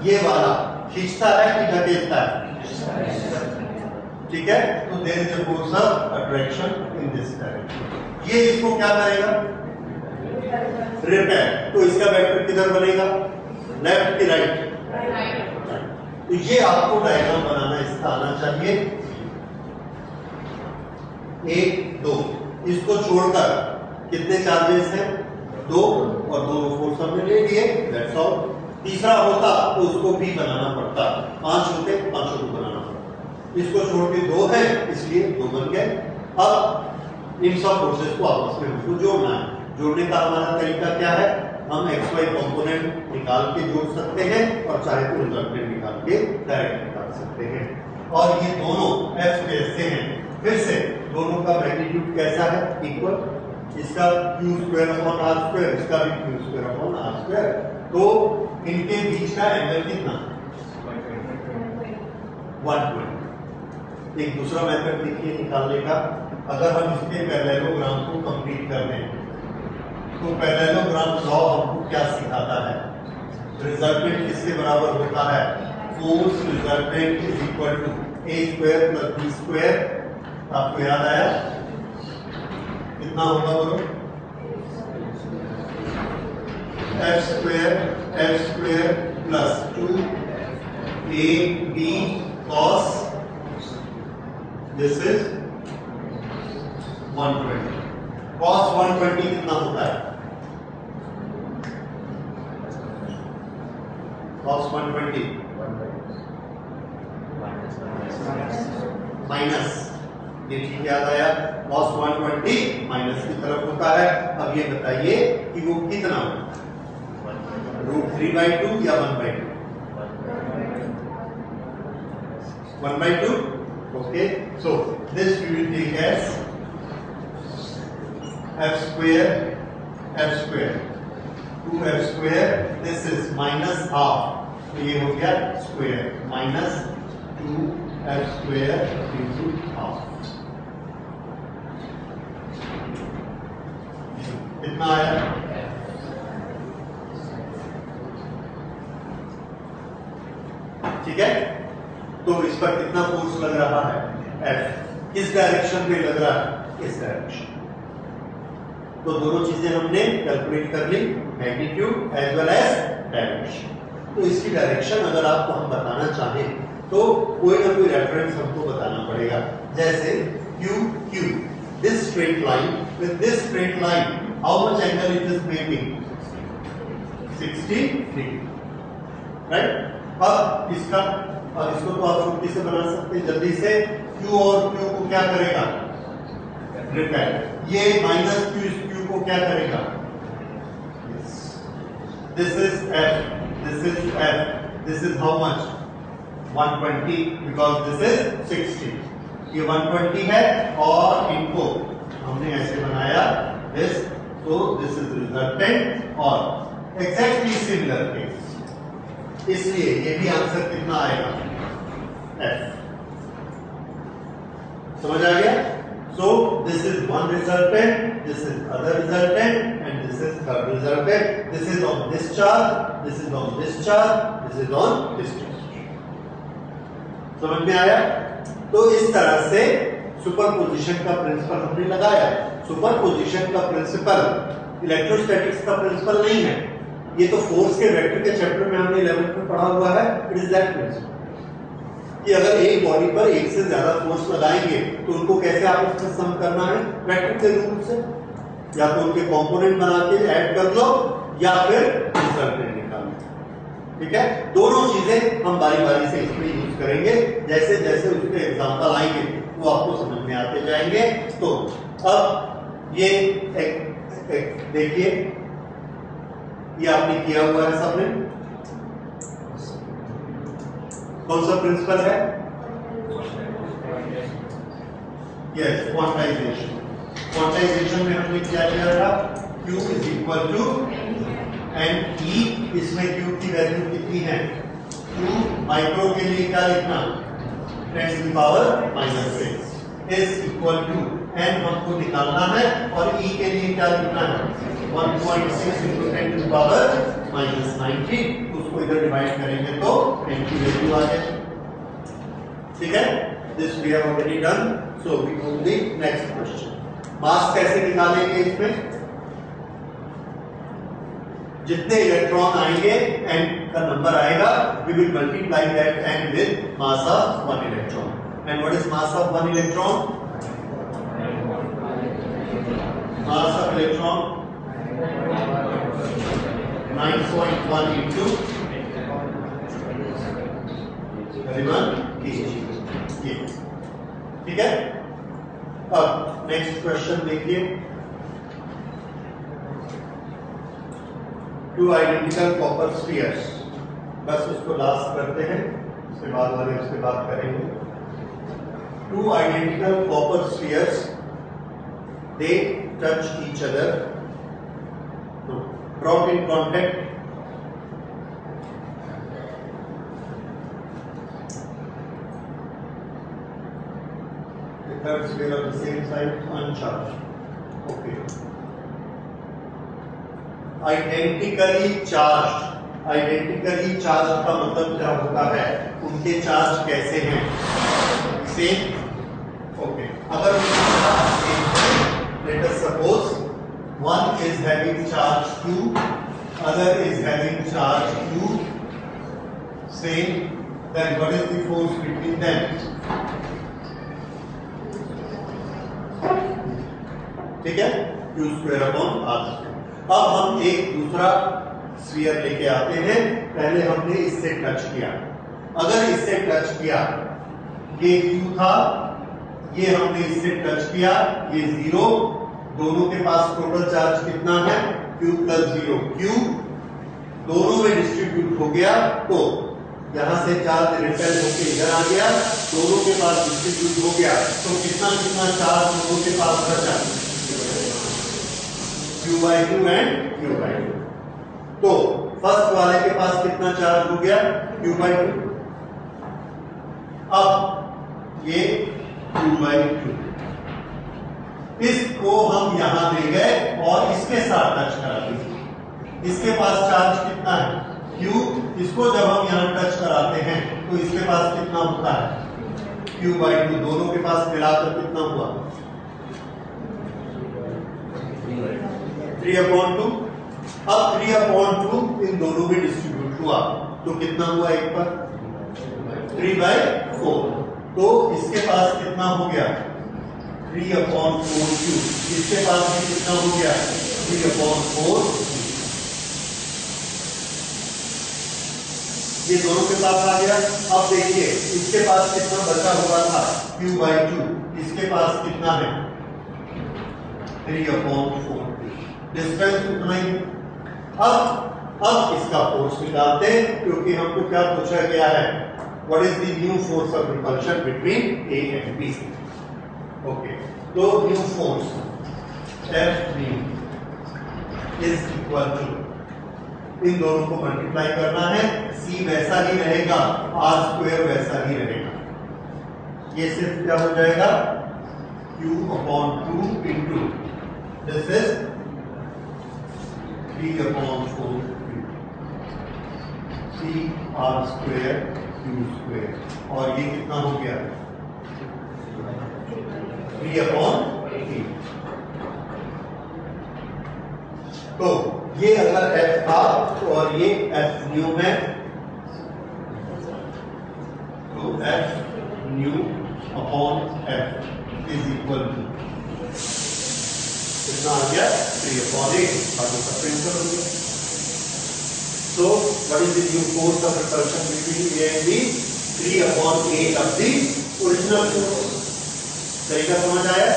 ये वाला खींचता है कि धकेलता है? ठीक है, तो there is a force of attraction in this direction. ये इसको क्या करेगा? रिपेल। तो इसका वेक्टर किधर बनेगा? लेफ्ट की राइट? तो ये आपको डायग्राम बनाना इसका आना चाहिए। 1, 2। इसको छोड़कर कितने चार्जेस हैं? 2। और दोनों फोर्स हमने ले लिए, दैट्स ऑल। तीसरा होता तो उसको भी बनाना पड़ता, 5 होते 5 को बनाना पड़ता। इसको छोड़ के 2 है, इसलिए 2 बन गए। अब इन सब फोर्सेस को आपस में हमको जोड़ना है। जोड़ने का हमारा तरीका क्या है? हम XY कंपोनेंट निकाल के जोड़ सकते हैं और चाहे तो रिजल्टेंट निकाल के डायरेक्ट निकाल सकते हैं। और ये दोनों F कैसे हैं? फिर से दोनों का मैग्नीट्यूड कैसा है? इक्वल। इसका Q² अपॉन R², इसका भी Q² अपॉन R²। तो इनके बीच का एंगल कितना? 120। एक दूसरा मेथड देखिए निकालने का। अगर हम इसके पैरेललोग्राम को कंप्लीट कर दें तो पैरेललोग्राम लॉ हमको क्या सिखाता है? रिजल्टेंट किसके बराबर होता है? Force resultant is equal to A² + B²। आपको याद आया? कितना होगा बोलो? F² + 2AB cos, this is 120। cos 120 कितना होता है? cos 120 माइनस, ये ठीक याद आया, cos 120 माइनस की तरफ होता है। अब ये बताइए कि वो कितना, √3/2 या 1/2? 1/2. Okay, so this we will take as f square, 2f square, this is minus half, तो ये हो गया square, minus 2f square into half। कितना आया? ठीक है, तो इस पर कितना फोर्स लग रहा है? F। किस डायरेक्शन में लग रहा है? इस डायरेक्शन। तो दोनों चीजें हमने कैलकुलेट कर ली, magnitude as well as direction. तो इसकी डायरेक्शन अगर आपको हम बताना चाहें तो कोई ना कोई रेफरेंस हमको बताना पड़ेगा, जैसे QQ, this straight line with this straight line, how much angle it is making? 60 degree, right. अब इसका, और इसको तो आप छुट्टी से बना सकते हैं जल्दी से। Q और Q को क्या करेगा? रिपेल। ये माइनस Q इस Q को क्या करेगा? This is F, this is F, this is how much? 120, because this is 60, ये 120 है और इनको हमने ऐसे बनाया this, so this is resultant और exactly similar case, इसलिए ये भी आंसर कितना आएगा? F। समझ आ गया? So this is one resultant, this is other resultant, and this is third resultant. This is on this charge, this is on this charge, this is on this charge. समझ में आया? तो इस तरह से सुपरपोजिशन का प्रिंसिपल हमने लगाया। सुपरपोजिशन का प्रिंसिपल इलेक्ट्रोस्टैटिक्स का प्रिंसिपल नहीं है, ये तो फोर्स के वेक्टर के चैप्टर में हमने 11th में पढ़ा हुआ है। इट इज दैट प्रिंसिपल कि अगर एक बॉडी पर एक से ज्यादा फोर्स लगाएंगे तो उनको कैसे आपस में सम करना है? वेक्टर के रूप से, या तो उनके कंपोनेंट बना के ऐड कर लो या फिर रिजल्टेंट निकालो। ठीक है, दोनों चीजें हम बारी बारी से इसमें यूज करेंगे, जैसे जैसे उसके एग्जांपल आएंगे वो आपको समझ में आते जाएंगे। तो अब ये एक देखिए, ये आपने किया हुआ है सबने, कौन सा प्रिंसिपल है? Yes, quantization. क्वांटाइजेशन में हमने क्या किया था? Q is equal to n E, इसमें Q की वैल्यू कितनी है? 2 माइक्रो के लिए क्या लिखना? 10⁻⁻6 इज इक्वल टू n हमको निकालना है, और E के लिए क्या लिखना है? 1.6 into 10⁻⁻90, उसको इधर डिवाइड करेंगे तो n की वैल्यू आ जाएगी। ठीक है, this we have already done, so we go to the next question. Mass कैसे निकालेंगे? इसमें जितने इलेक्ट्रॉन आएंगे n का नंबर आएगा, we will multiply that n with mass of 1 electron. And what is mass of 1 electron? Mass of electron 9.1 into 31 kg। ठीक है, अब नेक्स्ट क्वेश्चन देखिए। टू आइडेंटिकल कॉपर स्फीयर्स, बस उसको लास्ट करते हैं, उसके बाद वाले उसके बाद करेंगे। To identical copper spheres, they touch each other, brought in contact, the third sphere of the same size uncharged. Okay, identically charge. Identically charge का मतलब क्या होता है? उनके चार्ज कैसे हैं? सेम। ओके, अगर let us suppose one is having charge Q, other is having charge Q, same, then what is the force between them? ठीक है, Q square upon R square। अब हम एक दूसरा स्फीयर लेके आते हैं। पहले हमने इससे टच किया, अगर इससे टच किया, ये Q था ये हमने इससे टच किया, ये 0, दोनों के पास टोटल चार्ज कितना है, Q प्लस 0, Q दोनों में डिस्ट्रीब्यूट हो गया, तो यहां से चार्ज रिपेल होकर इधर आ गया, दोनों के पास डिस्ट्रीब्यूट हो गया, तो कितना कितना चार्ज दोनों के पास बचा, Q/2 एंड Q/2। तो फर्स्ट वाले के पास कितना चार्ज हो गया, Q/2। अब ये Q/2, इसको हम यहां ले गए और इसके साथ टच करा दिए, इसके पास चार्ज कितना है, Q, इसको जब हम यहां टच कराते हैं तो इसके पास कितना होता है, Q/2, दोनों के पास मिलाकर कितना हुआ, 3/2। अब 3/2 इन दोनों में डिस्ट्रीब्यूट हुआ, तो कितना हुआ, एक पर 3/4, तो इसके पास कितना हो गया, 3/4Q, इसके पास भी कितना हो गया, 3/4, ये दोनों के पास आ गया। अब देखिए इसके पास कितना बचा हुआ था, Q/2, इसके पास कितना है, 3/4, डिस्टेंस उतना ही। अब इसका फोर्स निकालते हैं, क्योंकि हमको क्या पूछा गया है, what is the new force of repulsion between A and B। Okay, तो new force F is equal to, इन दोनों को मल्टीप्लाई करना है, C वैसा ही रहेगा, R² वैसा ही रहेगा, ये सिर्फ क्या हो जाएगा, Q/2 into this is 3/4 C R² Q², और ये कितना हो गया, 3/3। तो ये अगर F था और ये F न्यू है, तो F new upon F is equal to कितना आ गया, 3/8, बाकी सब प्रिंट कर दूंगा। So what is the new force of repulsion between A and B? 3/8 of the original force। तरीका समझ आया?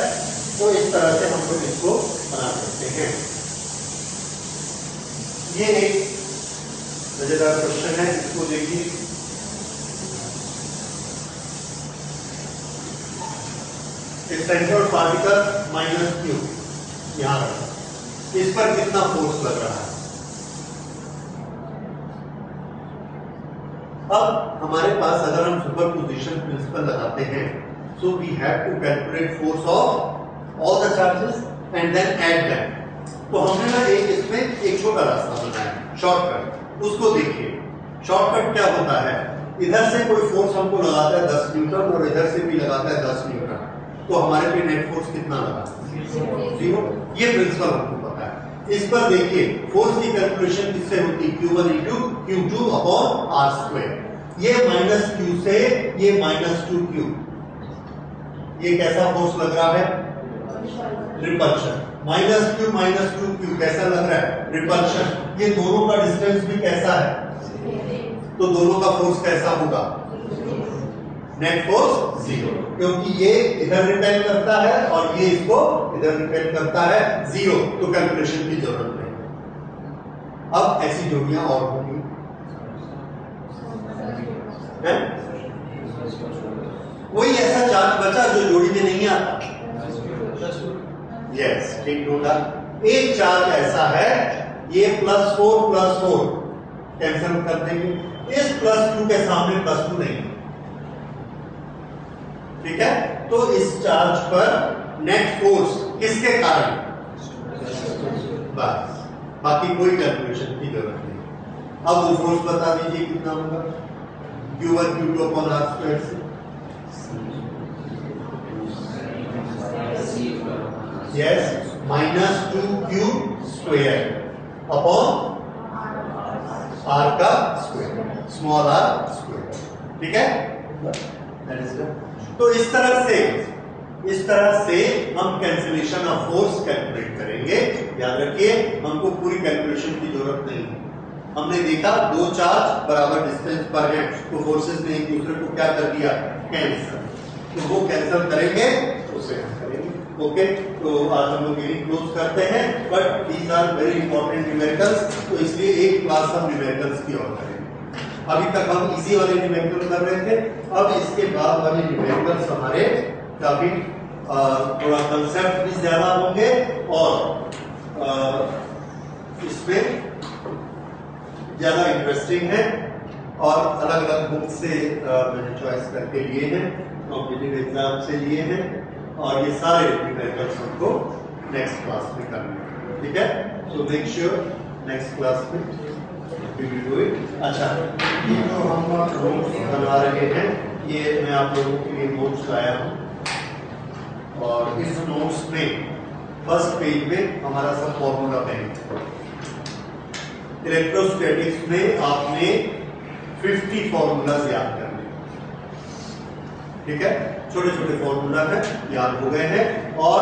तो इस तरह से हम लोग इसको बना सकते हैं। ये एक मजेदार क्वेश्चन है, इसको देखिए। सेंट्रल पार्टिकल -Q यहां रखा, इस पर कितना फोर्स लग रहा है। अब हमारे पास अगर हम सुपरपोजिशन प्रिंसिपल लगाते हैं, so we have to calculate force of all the charges and then add them. तो हमने ना इसमें एक छोटा रास्ता बनाया, शॉर्टकट, उसको देखिए। शॉर्टकट क्या होता है, इधर से कोई फोर्स हमको लगाता है 10 न्यूटन और इधर से भी लगाता है 10 न्यूटन, तो हमारे पे नेट फोर्स कितना लगा, 0। ये प्रिंसिपल हमको पता है। इस पर देखिए फोर्स की कैलकुलेशन किससे होती है, Q1 into Q2 upon R²। ये -Q से ये -2Q, ये कैसा फोर्स लग रहा है, रिपल्शन। -Q कैसा लग रहा है, रिपल्शन। ये दोनों का डिस्टेंस भी कैसा है, तो दोनों का फोर्स कैसा होगा, नेट फोर्स 0, क्योंकि ये इधर रिपेल करता है और ये इसको इधर रिपेल करता है, 0, तो कैलकुलेशन की जरूरत नहीं। अब ऐसी जोड़ियां और होंगी, कोई ऐसा चार्ज बचा जो जोड़ी में नहीं आता, यस, ठीक ढूंढा। एक चार्ज ऐसा है, ये +4 कैंसिल कर देंगे, इस +2 के सामने +2 नहीं, ठीक है। तो इस चार्ज पर नेट फोर्स किसके कारण, बस, बाकी कोई कैलकुलेशन की जरूरत नहीं। अब वो फोर्स बता दीजिए कितना होगा, Q1 Q2 अपॉन R² से, यस, -2Q² अपॉन R का स्क्वायर, स्मॉल r², ठीक है। तो इस तरह से हम कैंसिलेशन ऑफ फोर्स कैलकुलेट करेंगे। याद रखिए, हमको पूरी कैलकुलेशन की जरूरत नहीं है। हमने देखा दो चार्ज बराबर डिस्टेंस पर हैं, तो फोर्सेस ने एक दूसरे को क्या कर दिया, कैंसिल। तो वो लेसन करेंगे उसे हम करेंगे। ओके, तो आज हम लोग यही क्लोज करते हैं, but these are very important numericals, तो इसलिए एक क्लास हम न्यूमेरिकल्स की और करेंगे। अभी तक हम इसी वाले न्यूमेरिकल कर रहे थे, अब इसके बाद वाले न्यूमेरिकल्स हमारे काफी थोड़ा कंसेप्ट भी ज्यादा होंगे और इसमें ज्यादा इंटरेस्टिंग है और अलग अलग बुक से मैंने चॉइस करके लिए हैं, कॉम्पिटिटिव एग्जाम से लिए हैं, और ये सारे न्यूमेरिकल्स हमको नेक्स्ट क्लास में करने हैं, ठीक है। So make sure next class में वी विल डू इट। अच्छा, ये जो हम नोट्स बना रहे हैं, ये मैं आप लोगों के लिए नोट्स लाया हूँ, और इस नोट्स में फर्स्ट पेज में हमारा सब फॉर्मूला बैंक है। इलेक्ट्रोस्टैटिक्स में आपने 50 फॉर्मूलाज याद करने, ठीक है, छोटे छोटे फॉर्मूला है, याद हो गए हैं, और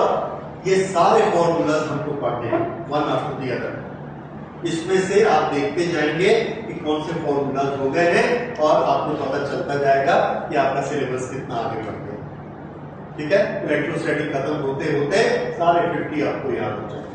ये सारे फॉर्मूलाज हमको पढ़ने हैं वन आफ्टर द अदर। इसमें से आप देखते जाएंगे कि कौन से फॉर्मूलाज हो गए हैं, और आपको पता चलता जाएगा कि आपका सिलेबस कितना आगे बढ़ गया, ठीक है। इलेक्ट्रोस्टैटिक खत्म होते होते सारे 50 आपको याद हो जाएंगे।